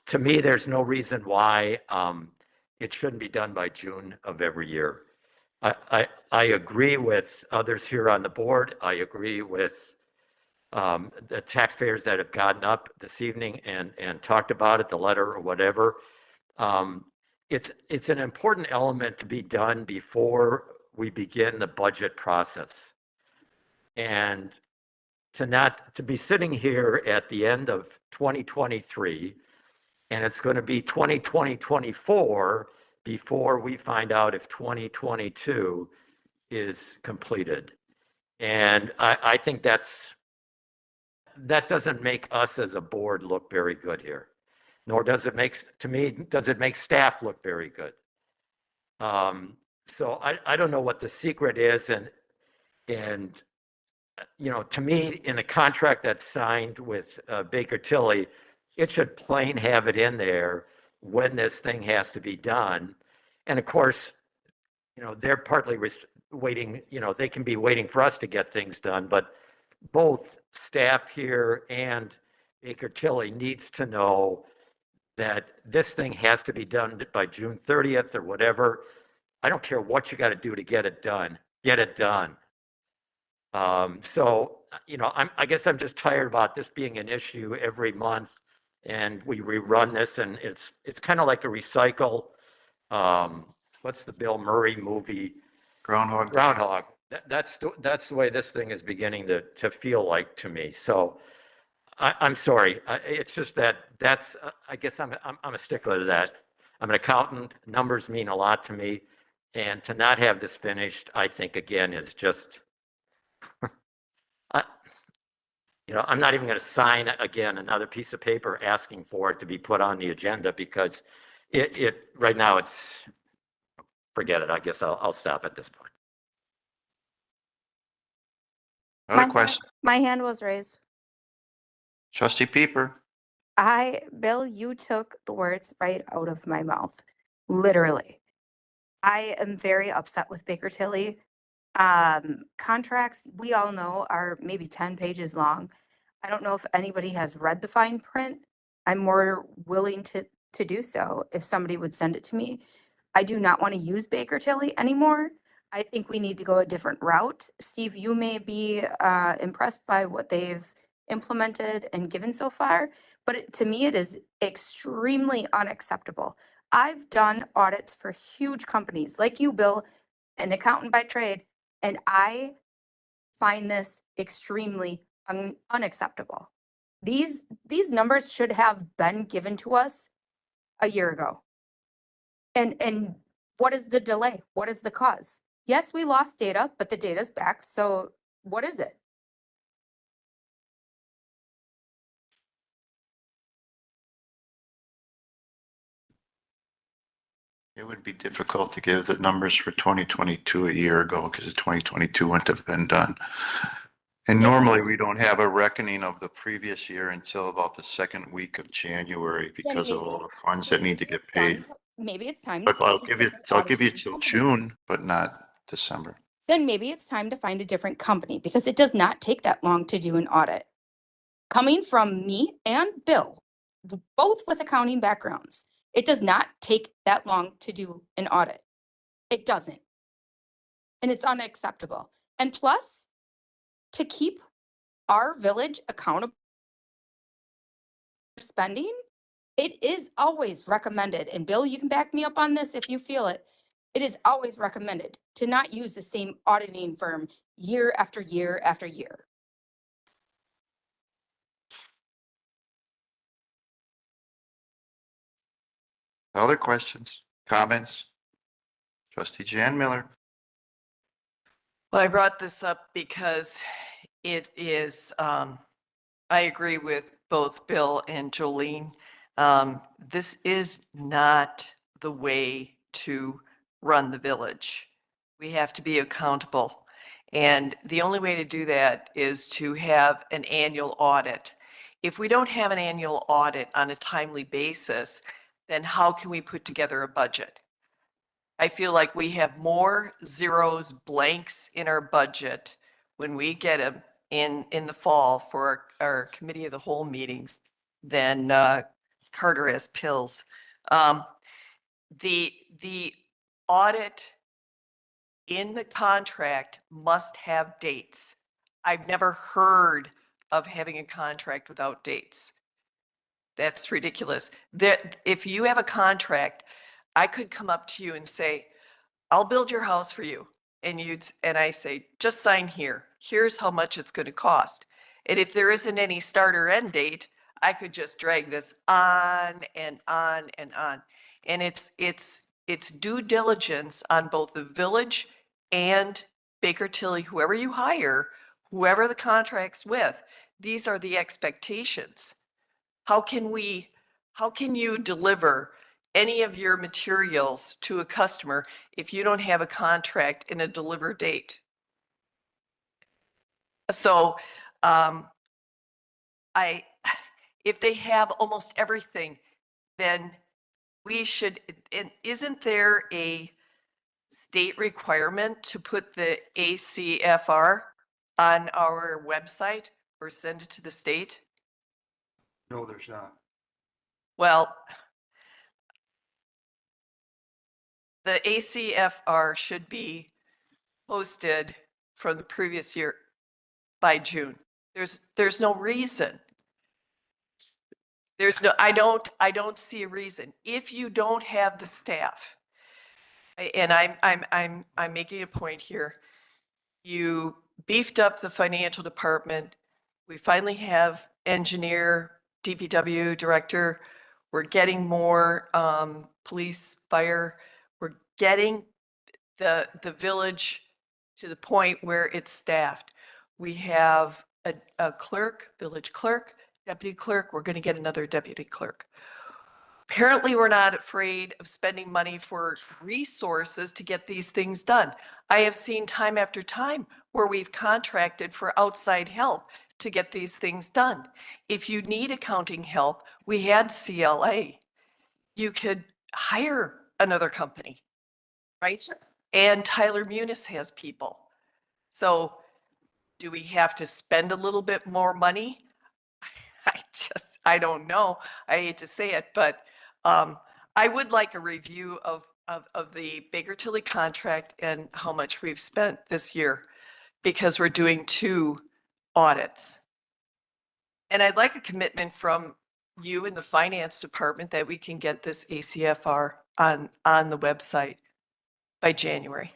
To me, there's no reason why it shouldn't be done by June of every year. I agree with others here on the board. I agree with the taxpayers that have gotten up this evening and talked about it, the letter or whatever. It's an important element to be done before we begin the budget process. And to be sitting here at the end of 2023, and it's going to be 2024 before we find out if 2022 is completed. And I think that doesn't make us as a board look very good here. Nor does it make, to me, does it make staff look very good. So I don't know what the secret is. And you know, to me, in the contract that's signed with Baker Tilly, it should plain have it in there when this thing has to be done. And of course, you know, they're partly waiting, you know, they can be waiting for us to get things done, but both staff here and Baker Tilly needs to know that this thing has to be done by June 30th or whatever. I don't care what you got to do to get it done. Get it done. So, you know, I guess I'm just tired about this being an issue every month, and we rerun this, and it's kind of like a recycle. What's the Bill Murray movie? Groundhog. Groundhog. That's the way this thing is beginning to feel like to me. So I'm sorry. It's just that's I guess I'm a stickler to that. I'm an accountant. Numbers mean a lot to me, and to not have this finished, I think again is just. You know, I'm not even going to sign again another piece of paper asking for it to be put on the agenda because it right now it's forget it. I guess I'll stop at this point. Other question? My hand was raised. Trustee Peeper. Bill, you took the words right out of my mouth. Literally. I am very upset with Baker Tilly. Contracts, we all know, are maybe 10 pages long. I don't know if anybody has read the fine print. I'm more willing to do so if somebody would send it to me. I do not want to use Baker Tilly anymore. I think we need to go a different route. Steve, you may be impressed by what they've implemented and given so far, but to me, it is extremely unacceptable. I've done audits for huge companies like you, Bill, an accountant by trade, and I find this extremely unacceptable. These numbers should have been given to us a year ago. And what is the delay? What is the cause? Yes, we lost data, but the data's back. So what is it? It would be difficult to give the numbers for 2022 a year ago because 2022 wouldn't have been done. And normally we don't have a reckoning of the previous year until about the second week of January because of all the funds that need to get paid. Maybe it's time. But I'll give you till June, but not December. Then maybe it's time to find a different company because it does not take that long to do an audit. Coming from me and Bill, both with accounting backgrounds, it does not take that long to do an audit. It doesn't. And it's unacceptable. And plus, to keep our village accountable for spending, it is always recommended, and Bill, you can back me up on this if you feel it. It is always recommended to not use the same auditing firm year after year after year. Other questions, comments? Trustee Jan Miller. Well, I brought this up because it is, I agree with both Bill and Jolene. This is not the way to run the village. We have to be accountable. And the only way to do that is to have an annual audit. if we don't have an annual audit on a timely basis, then how can we put together a budget? I feel like we have more zeros, blanks in our budget when we get them in the fall for our committee of the whole meetings than Carter has pills. The audit in the contract must have dates. I've never heard of having a contract without dates. That's ridiculous. That if you have a contract, I could come up to you and say, I'll build your house for you. And I say, just sign here. Here's how much it's going to cost. And if there isn't any start or end date, I could just drag this on and on and on. And it's due diligence on both the village and Baker Tilly, whoever you hire, whoever the contract's with. These are the expectations. How can you deliver any of your materials to a customer if you don't have a contract and a deliver date? So if they have almost everything, then we should, and isn't there a state requirement to put the ACFR on our website or send it to the state? No, there's not. Well, the ACFR should be posted from the previous year by June. There's no reason. I don't see a reason. If you don't have the staff, and I'm making a point here, you beefed up the financial department. We finally have engineer, DPW director. We're getting more police, fire. We're getting the village to the point where it's staffed. We have a clerk, village clerk, deputy clerk. We're going to get another deputy clerk. Apparently, we're not afraid of spending money for resources to get these things done. I have seen time after time where we've contracted for outside help to get these things done. If you need accounting help, we had CLA. You could hire another company, right? And Tyler Munis has people. So do we have to spend a little bit more money? I don't know. I hate to say it, but I would like a review of the Baker Tilly contract and how much we've spent this year, because we're doing 2 audits. And I'd like a commitment from you in the finance department that we can get this ACFR on the website by January.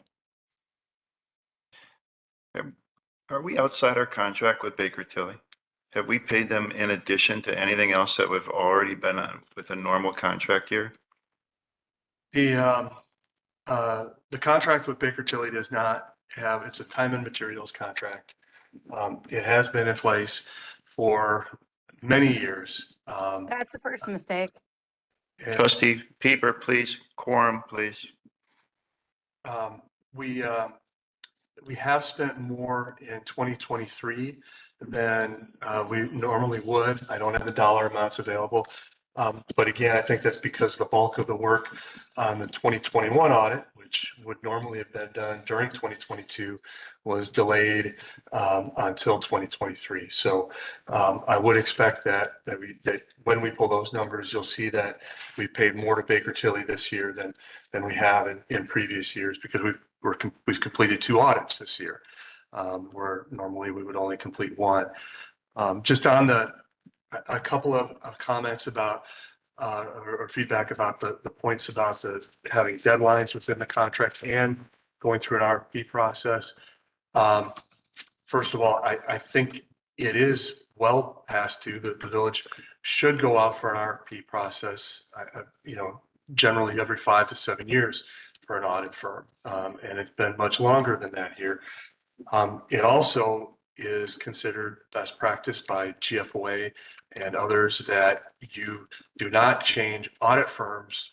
Are we outside our contract with Baker Tilly? Have we paid them in addition to anything else that we've already been on with a normal contract year? The contract with Baker Tilly does not have, it's a time and materials contract. It has been in place for many years. That's the first mistake. and, Trustee Pieper, please, quorum, please. We have spent more in 2023 than we normally would. I don't have the dollar amounts available. But again, I think that's because the bulk of the work on the 2021 audit, which would normally have been done during 2022, was delayed until 2023. So I would expect that when we pull those numbers, you'll see that we paid more to Baker Tilly this year than we have in previous years, because we've completed 2 audits this year, where normally we would only complete 1. Just on a couple of comments about or feedback about the points about having deadlines within the contract and going through an RFP process. First of all, I think it is well past due that the village should go out for an RFP process, generally every 5 to 7 years for an audit firm. And it's been much longer than that here. It also is considered best practice by GFOA and others that you do not change audit firms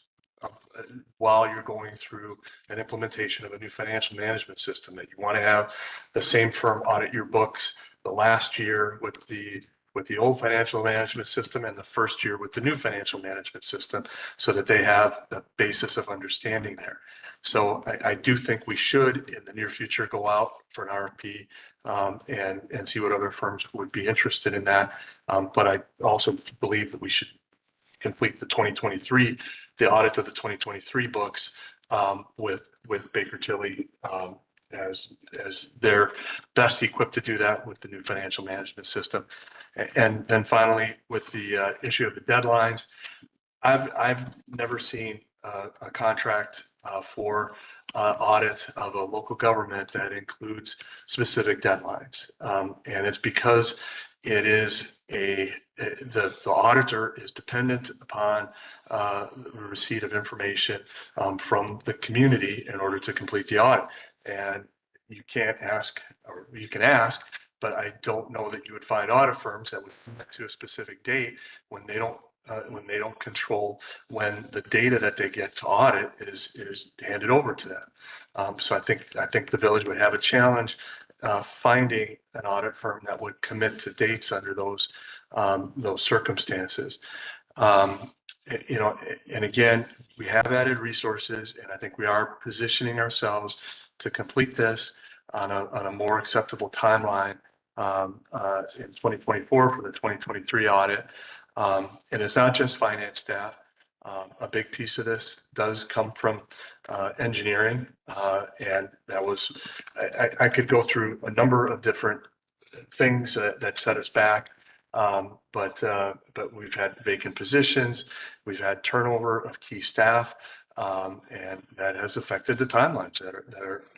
while you're going through an implementation of a new financial management system, that you want to have the same firm audit your books the last year with with the old financial management system and the first year with the new financial management system so that they have the basis of understanding there. So I do think we should in the near future go out for an RFP and see what other firms would be interested in that. But I also believe that we should complete the audit of the 2023 books with Baker Tilly as they're best equipped to do that with the new financial management system. And then finally, with the issue of the deadlines, I've never seen a contract for audit of a local government that includes specific deadlines. And it's because it is the auditor is dependent upon the receipt of information from the community in order to complete the audit. And you can't ask, or you can ask, but I don't know that you would find audit firms that would commit to a specific date when they don't control when the data that they get to audit is handed over to them. So I think the village would have a challenge finding an audit firm that would commit to dates under those circumstances. You know, and again, we have added resources, and I think we are positioning ourselves to complete this on a more acceptable timeline in 2024 for the 2023 audit. And it's not just finance staff. A big piece of this does come from engineering, and that was, I could go through a number of different things that set us back. But we've had vacant positions, we've had turnover of key staff, and that has affected the timelines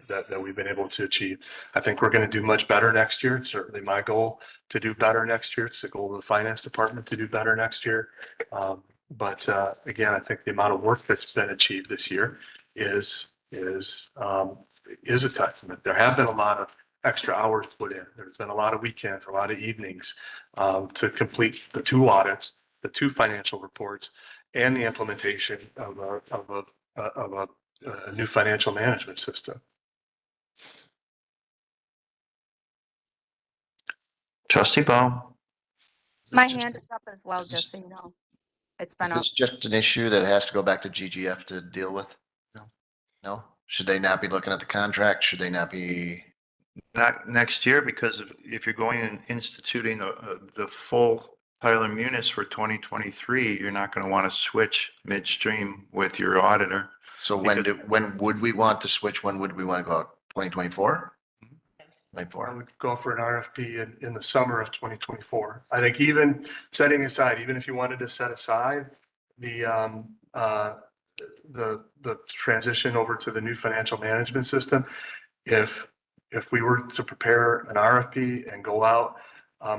that we've been able to achieve. I think we're going to do much better next year. It's certainly my goal to do better next year. It's the goal of the finance department to do better next year. But again, I think the amount of work that's been achieved this year is a testament. There have been a lot of extra hours put in. There's been a lot of weekends, a lot of evenings to complete the 2 audits, the 2 financial reports, and the implementation of a new financial management system. Trustee Baum. My hand is up as well, just so you know. It's been Is up. this just an issue that has to go back to GGF to deal with? No? No? Should they not be looking at the contract? Should they not be? Not next year, because if you're going and instituting the full Tyler Munis for 2023, you're not going to want to switch midstream with your auditor. So when would we want to switch? When would we want to go out? 2024? I would go for an RFP in the summer of 2024. I think even setting aside, even if you wanted to set aside the transition over to the new financial management system, if we were to prepare an RFP and go out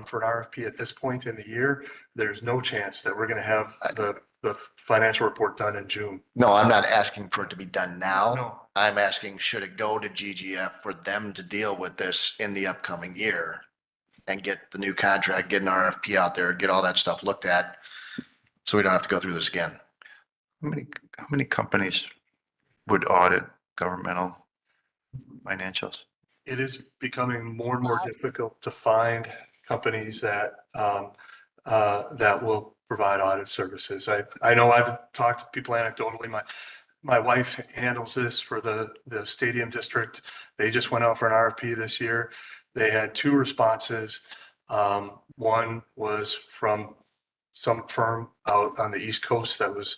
for an RFP at this point in the year, there's no chance that we're going to have the financial report done in June. No, I'm not asking for it to be done now. No. I'm asking, should it go to GGF for them to deal with this in the upcoming year and get the new contract, get an RFP out there, get all that stuff looked at, so we don't have to go through this again? How many companies would audit governmental financials? It is becoming more and more difficult to find companies that will provide audit services. I know I've talked to people anecdotally. My wife handles this for the stadium district. They just went out for an RFP this year. They had 2 responses. One was from some firm out on the East Coast that was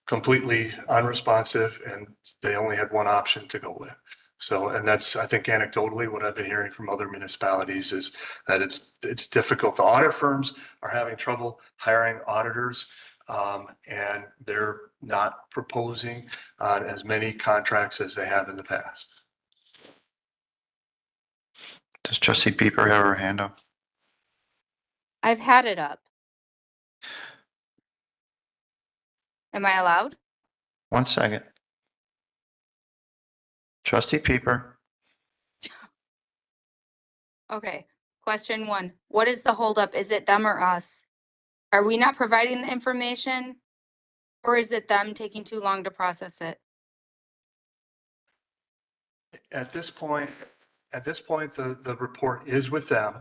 completely unresponsive, and they only had 1 option to go with. So, and that's, I think anecdotally, what I've been hearing from other municipalities is that it's difficult. The audit firms are having trouble hiring auditors, and they're not proposing as many contracts as they have in the past. Does Trustee Pieper have her hand up? I've had it up. Am I allowed? 1 second. Trustee Pieper. Okay. Question 1. What is the holdup? Is it them or us? Are we not providing the information? Or is it them taking too long to process it? At this point, the report is with them.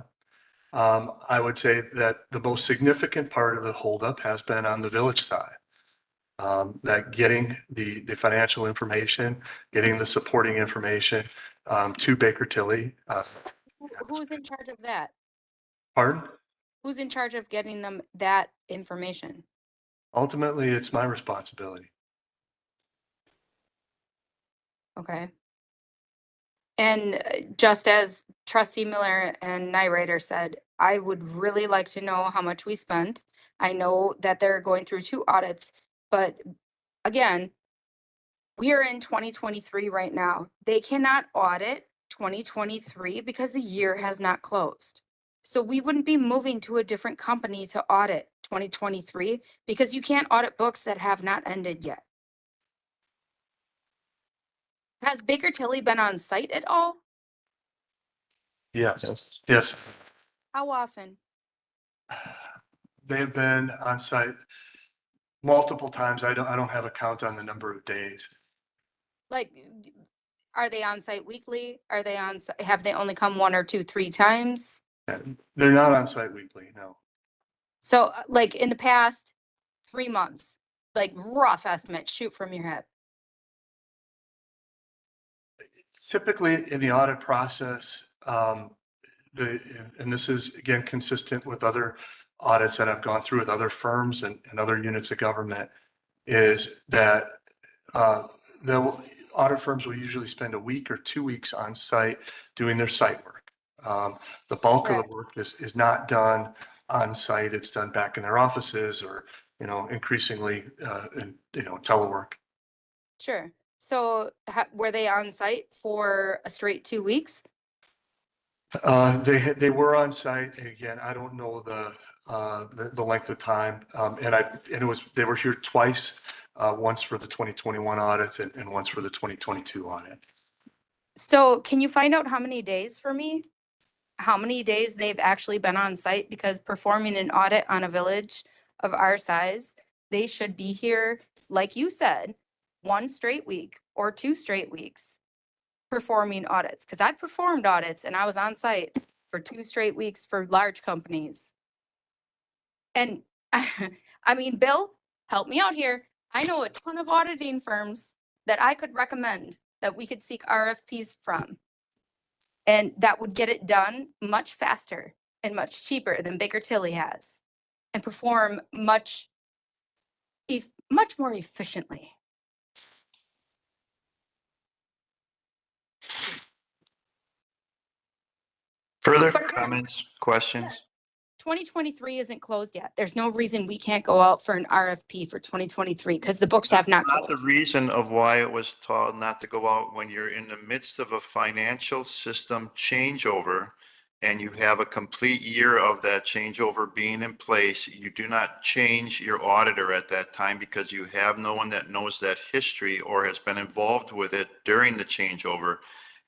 I would say that the most significant part of the holdup has been on the village side. That getting the financial information, getting the supporting information to Baker Tilly. Who's in charge of that? Pardon? Who's in charge of getting them that information? Ultimately, it's my responsibility. Okay. And just as trustee Miller and Nyrider said, I would really like to know how much we spent. I know that they're going through 2 audits, but again, we are in 2023 right now. They cannot audit 2023 because the year has not closed. So we wouldn't be moving to a different company to audit 2023 because you can't audit books that have not ended yet. Has Baker Tilly been on site at all? Yes, yes. How often? They have been on site multiple times. I don't have a count on the number of days. Like, are they on site weekly? Are they on, have they only come 1 or 2, 3 times? They're not on site weekly, no. So like in the past 3 months, like rough estimate, shoot from your head. Typically in the audit process, and this is again consistent with other audits that I've gone through with other firms and other units of government, is that the audit firms will usually spend a week or 2 weeks on site doing their site work. The bulk of the work is not done on site. It's done back in their offices or, increasingly, telework. Sure. So were they on site for a straight 2 weeks? They were on site. And again, I don't know the length of time. They were here twice, once for the 2021 audit and once for the 2022 audit. So can you find out how many days for me? How many days they've actually been on site? Because performing an audit on a village of our size, they should be here, like you said, 1 straight week or 2 straight weeks performing audits. Because I performed audits and I was on site for 2 straight weeks for large companies. And I mean, Bill, help me out here. I know a ton of auditing firms that I could recommend that we could seek RFPs from. And that would get it done much faster and much cheaper than Baker Tilly has and perform much more efficiently. Further But- comments, questions? 2023 isn't closed yet. There's no reason we can't go out for an RFP for 2023 because the books have not Not the closed. reason of why it was told not to go out when you're in the midst of a financial system changeover and you have a complete year of that changeover being in place. You do not change your auditor at that time because you have no one that knows that history or has been involved with it during the changeover.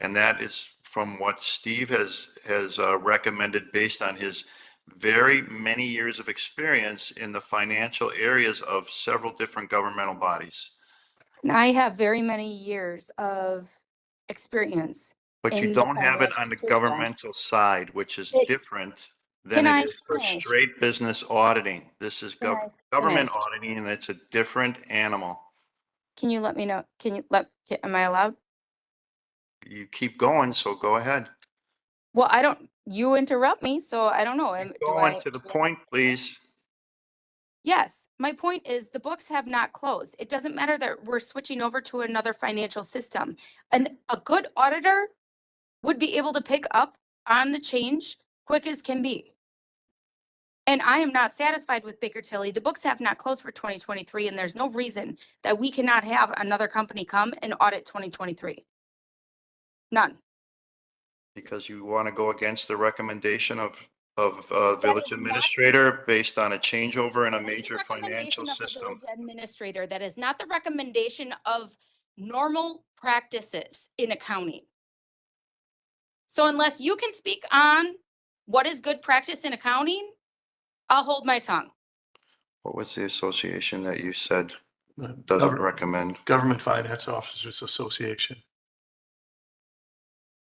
And that is from what Steve has recommended based on his very many years of experience in the financial areas of several different governmental bodies. And I have very many years of experience. But you in the don't have it financial on the system. governmental side, which is It- different Can than I it is for finish? straight business auditing. This is Can I government finish? auditing and it's a different animal. Can you let me know? Am I allowed? You keep going, so go ahead. Well, you interrupt me, so I don't know. Go on to the point, please. Yes, my point is the books have not closed. It doesn't matter that we're switching over to another financial system. And a good auditor would be able to pick up on the change quick as can be. And I am not satisfied with Baker Tilly. The books have not closed for 2023, and there's no reason that we cannot have another company come and audit 2023. None. Because you want to go against the recommendation of village is not- administrator based on a changeover in a That is the major financial recommendation of the system. village administrator. That is not the recommendation of normal practices in accounting. So unless you can speak on what is good practice in accounting, I'll hold my tongue. What was the association that you said The doesn't recommend? Government Finance Officers Association.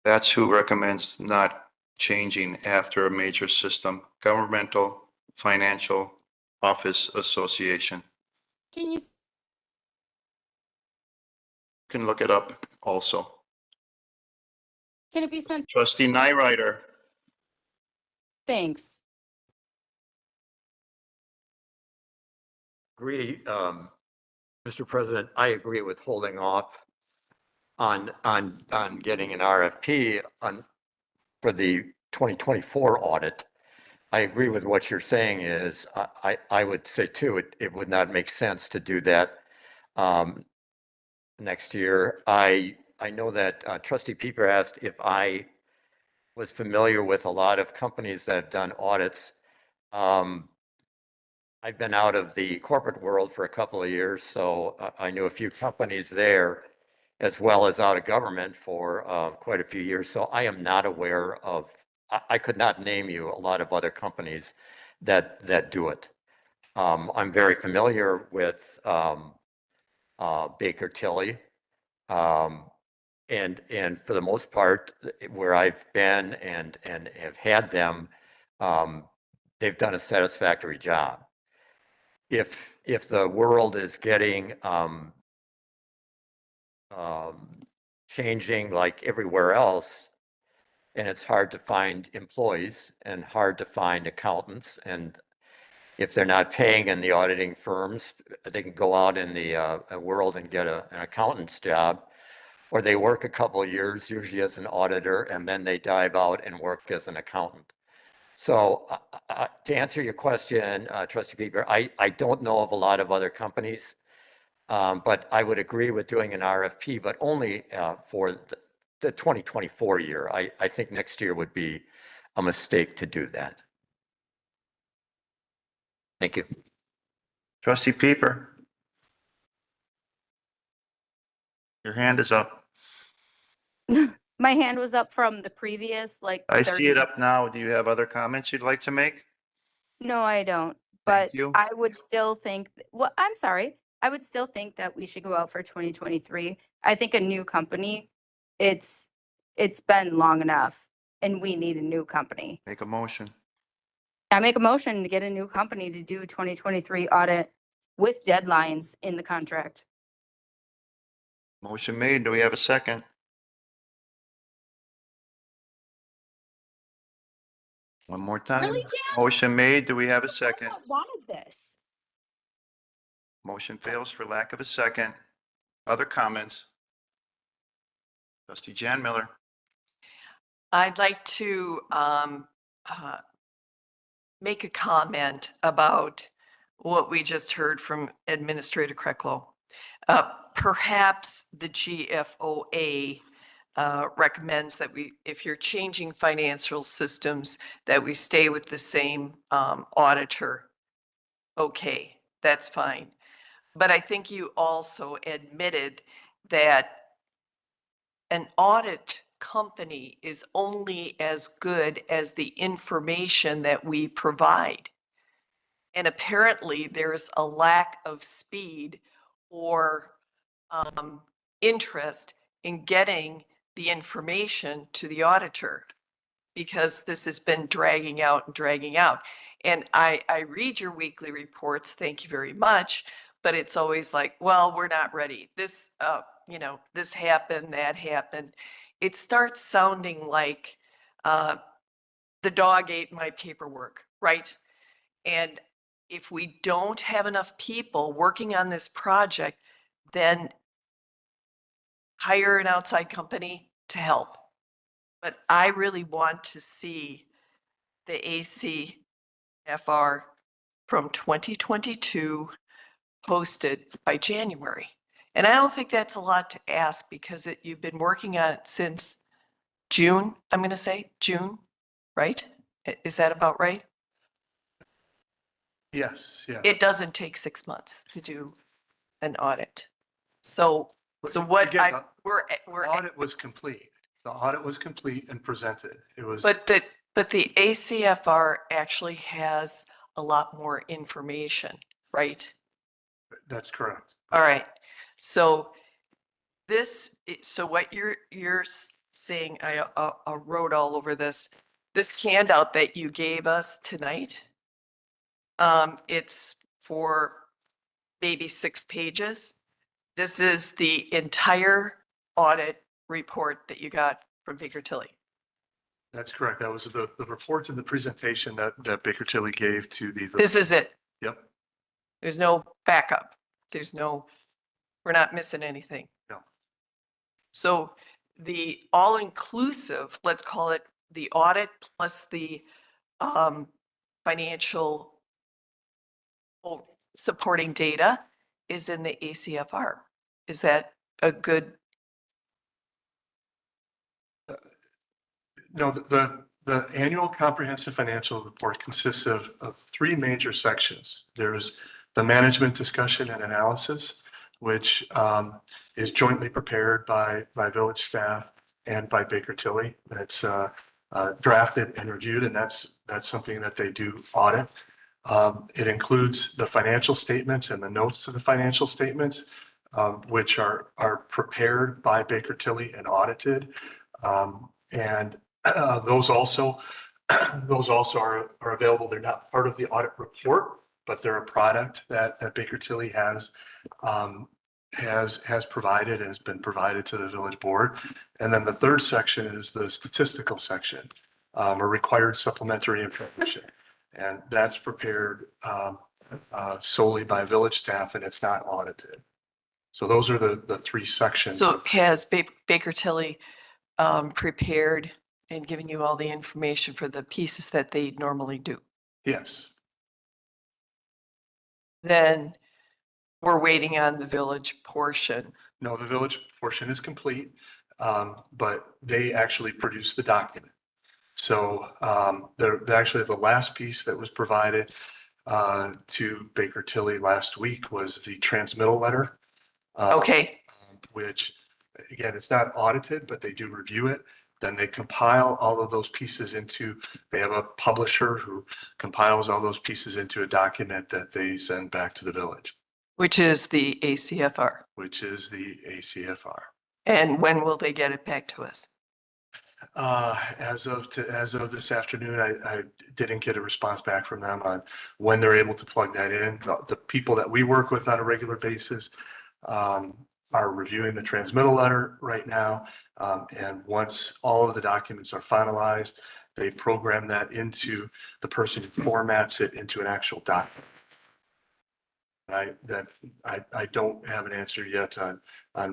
That's who recommends not changing after a major system, governmental, financial, office association. Can you, Can look it up also. can it be sent? Trustee Nyrider, Thanks. Agree, Mr. President, I agree with holding off on getting an RFP for the 2024 audit. I agree with what you're saying is, I would say too, it would not make sense to do that next year. I know that trustee Pieper asked if I was familiar with a lot of companies that have done audits. I've been out of the corporate world for a couple of years, so I knew a few companies there, as well as out of government for quite a few years. So I am not aware of, I could not name you a lot of other companies that do it. I'm very familiar with Baker Tilly. And for the most part, where I've been and have had them, they've done a satisfactory job. If the world is getting changing like everywhere else, and it's hard to find employees and hard to find accountants, and if they're not paying in the auditing firms, they can go out in the world and get an accountant's job, or they work a couple of years, usually as an auditor, and then they dive out and work as an accountant. So to answer your question, Trustee Bieber, I don't know of a lot of other companies, but I would agree with doing an RFP, but only for the 2024 year. I think next year would be a mistake to do that. Thank you. trustee Pieper. Your hand is up. My hand was up from the previous, like. I 30 see it up now. Do you have other comments you'd like to make? No, I don't, Thank but you. I would still think, well, I'm sorry. I would still think that we should go out for 2023. I think a new company, it's been long enough and we need a new company. Make a motion. I make a motion to get a new company to do 2023 audit with deadlines in the contract. Motion made. Do we have a second? One more time. Really, Jan? Motion made. Do we have a I second? wanted this. Motion fails for lack of a second. Other comments? Trustee Jan Miller. I'd like to make a comment about what we just heard from Administrator Krecklow. Perhaps the GFOA recommends that if you're changing financial systems, that we stay with the same auditor. Okay, that's fine. But I think you also admitted that an audit company is only as good as the information that we provide. And apparently there's a lack of speed or interest in getting the information to the auditor, because this has been dragging out and dragging out. And I read your weekly reports, thank you very much, but it's always like, well, we're not ready. This, this happened, that happened. It starts sounding like the dog ate my paperwork, right? And if we don't have enough people working on this project, then hire an outside company to help. But I really want to see the ACFR from 2022 posted by January. And I don't think that's a lot to ask, because you've been working on it since June, I'm going to say June, right? Is that about right? Yes, yeah. It doesn't take 6 months to do an audit. So what Again, we're the audit was complete. The audit was complete and presented. It was. But the ACFR actually has a lot more information, right? That's correct. All right. So so what you're saying, I wrote all over this. this handout that you gave us tonight, it's for maybe 6 pages. This is the entire audit report that you got from Baker Tilly. That's correct. That was the reports and the presentation that Baker Tilly gave to the. This is it. Yep. There's no backup. We're not missing anything. No. So the all-inclusive, let's call it the audit plus the financial supporting data is in the ACFR. Is that a good? No, the annual comprehensive financial report consists of 3 major sections. There's the management discussion and analysis, which is jointly prepared by village staff and by Baker Tilly. That's drafted and reviewed, and that's something that they do audit. It includes the financial statements and the notes to the financial statements, which are prepared by Baker Tilly and audited. And those also are available. They're not part of the audit report, but they're a product that Baker Tilly has provided and has been provided to the village board. And then the third section is the statistical section, or required supplementary information. And that's prepared solely by village staff, and it's not audited. So those are the 3 sections. So has Baker Tilly prepared and given you all the information for the pieces that they normally do? Yes. Then we're waiting on the village portion. No, the village portion is complete, but they actually produced the document. So they're actually the last piece that was provided to Baker Tilly last week was the transmittal letter. Okay. Which, again, it's not audited, but they do review it. Then they compile all of those pieces they have a publisher who compiles all those pieces into a document that they send back to the village. Which is the ACFR. Which is the ACFR. And when will they get it back to us? As of this afternoon, I didn't get a response back from them on when they're able to plug that in. The people that we work with on a regular basis are reviewing the transmittal letter right now. And once all of the documents are finalized, they program that into the person who formats it into an actual document. I don't have an answer yet on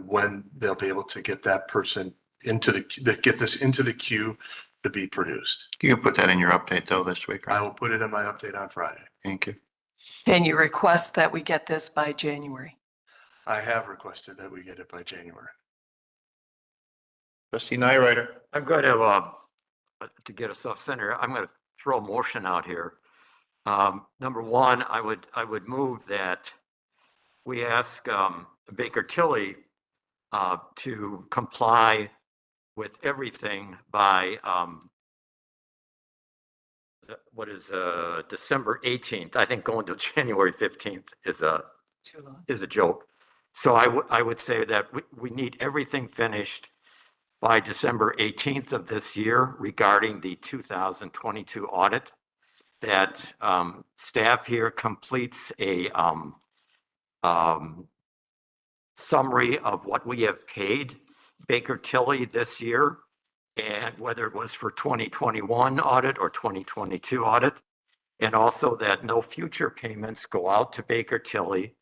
when they'll be able to get that person get this into the queue to be produced. You can put that in your update though this week, I right? will put it in my update on Friday. Thank you. Can you request that we get this by January? I have requested that we get it by January. Trustee Nyrider. I'm going to get us off center, I'm going to throw a motion out here. Number one, I would move that we ask Baker Tilly to comply with everything by December 18th. I think going to January 15th is a joke. So I would say that we need everything finished by December 18th of this year regarding the 2022 audit. That staff here completes a summary of what we have paid Baker Tilly this year, and whether it was for 2021 audit or 2022 audit, and also that no future payments go out to Baker Tilly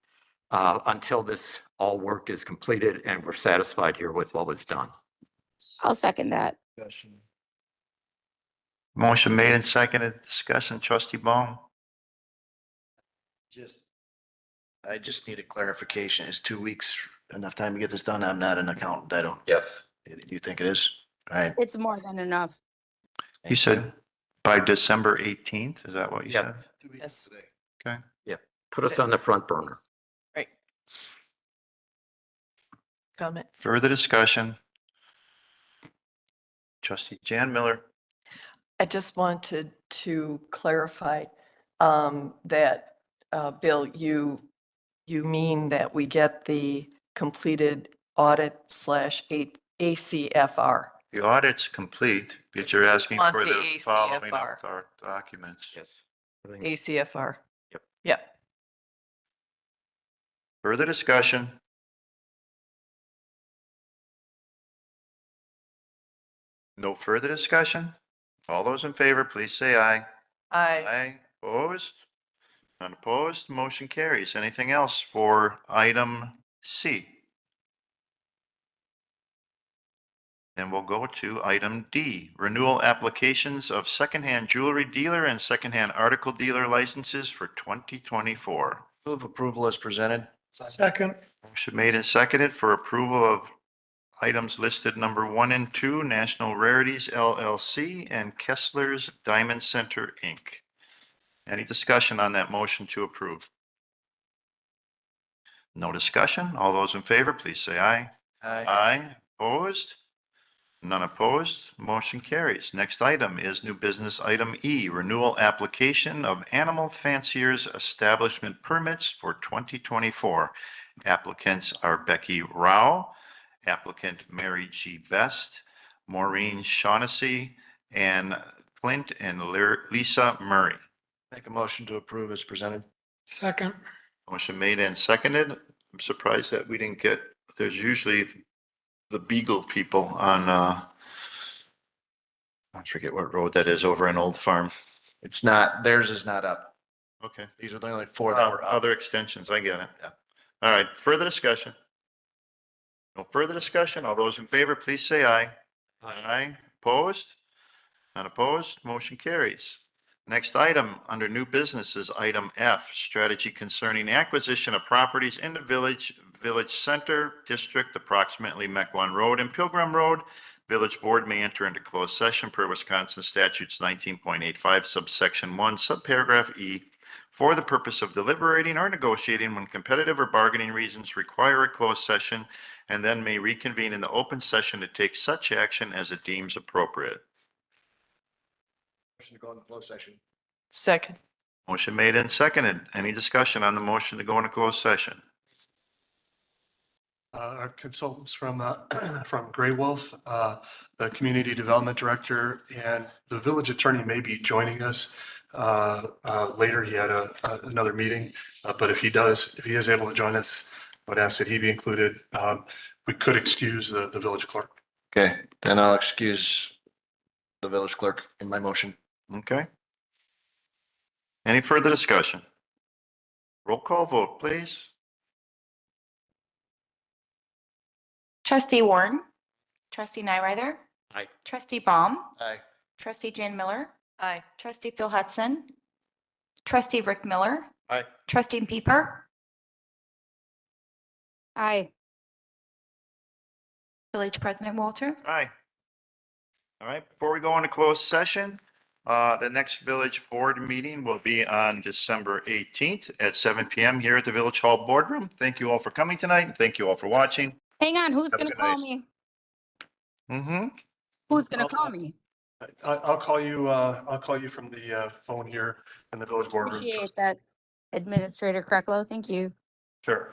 until this all work is completed and we're satisfied here with what was done. I'll second that. Motion made and seconded. Discussion, Trustee Bone. I just need a clarification. Is 2 weeks enough time to get this done? I'm not an accountant. I don't. Yes. Do you think it is? All right. It's more than enough. You said by December 18th? Is that what you Yeah. said? Yes. Okay. Yeah. Put us on the front burner. Right. Comment. Further discussion. Trustee Jan Miller. I just wanted to clarify that, Bill, you mean that we get the completed audit / ACFR The audit's complete, but you're asking Want for the the following ACFR. of our documents. Yes. I think- ACFR. Yep. Yep. Further discussion? No further discussion? All those in favor, please say aye. Aye. Opposed? None opposed? Motion carries. Anything else for item C? Then we'll go to item D, renewal applications of secondhand jewelry dealer and secondhand article dealer licenses for 2024. Move approval as presented. Second. Motion made and seconded for approval of items listed number 1 and 2, National Rarities LLC and Kessler's Diamond Center, Inc. Any discussion on that motion to approve? No discussion. All those in favor, please say aye. Aye. Opposed? None opposed. Motion carries. Next item is new business item E, renewal application of Animal Fanciers Establishment Permits for 2024. Applicants are Becky Rao, applicant Mary G. Best, Maureen Shaughnessy, and Clint and Lisa Murray. Make a motion to approve as presented. Second. Motion made and seconded. I'm surprised that we didn't get, there's usually the Beagle people on, I forget what road that is over in Old Farm. It's not, theirs is not up. Okay. These are the only 4 that were up. Other extensions, I get it. Yeah. All right, further discussion? No further discussion? All those in favor, please say aye. Aye. Opposed? Not opposed? Motion carries. Next item under new business is item F, strategy concerning acquisition of properties in the village center district, approximately Mequon Road and Pilgrim Road. Village board may enter into closed session per Wisconsin statutes 19.85 subsection 1 subparagraph E for the purpose of deliberating or negotiating when competitive or bargaining reasons require a closed session, and then may reconvene in the open session to take such action as it deems appropriate. Motion to go into closed session. Second. Motion made and seconded. Any discussion on the motion to go into closed session? Our consultants from Gray Wolf, the Community Development Director, and the village attorney may be joining us later. He had another meeting, but if he is able to join us, I would ask that he be included. We could excuse the village clerk. Okay, then I'll excuse the village clerk in my motion. Okay. Any further discussion? Roll call vote, please. Trustee Warren, trustee Nyrider. Aye. Trustee Baum, Aye. trustee Jan Miller, Aye. trustee Phil Hudson, trustee Rick Miller, Aye. trustee Pieper, Aye. village president Walter. Aye. All right, before we go into closed session, the next village board meeting will be on December 18th at 7 PM here at the Village Hall Boardroom. Thank you all for coming tonight. Thank you all for watching. Hang on, who's Have a gonna good call night. me? Mm-hmm. Who's gonna call me? I'll call you from the phone here in the village boardroom. Appreciate that, Administrator Krecklow. Thank you. Sure.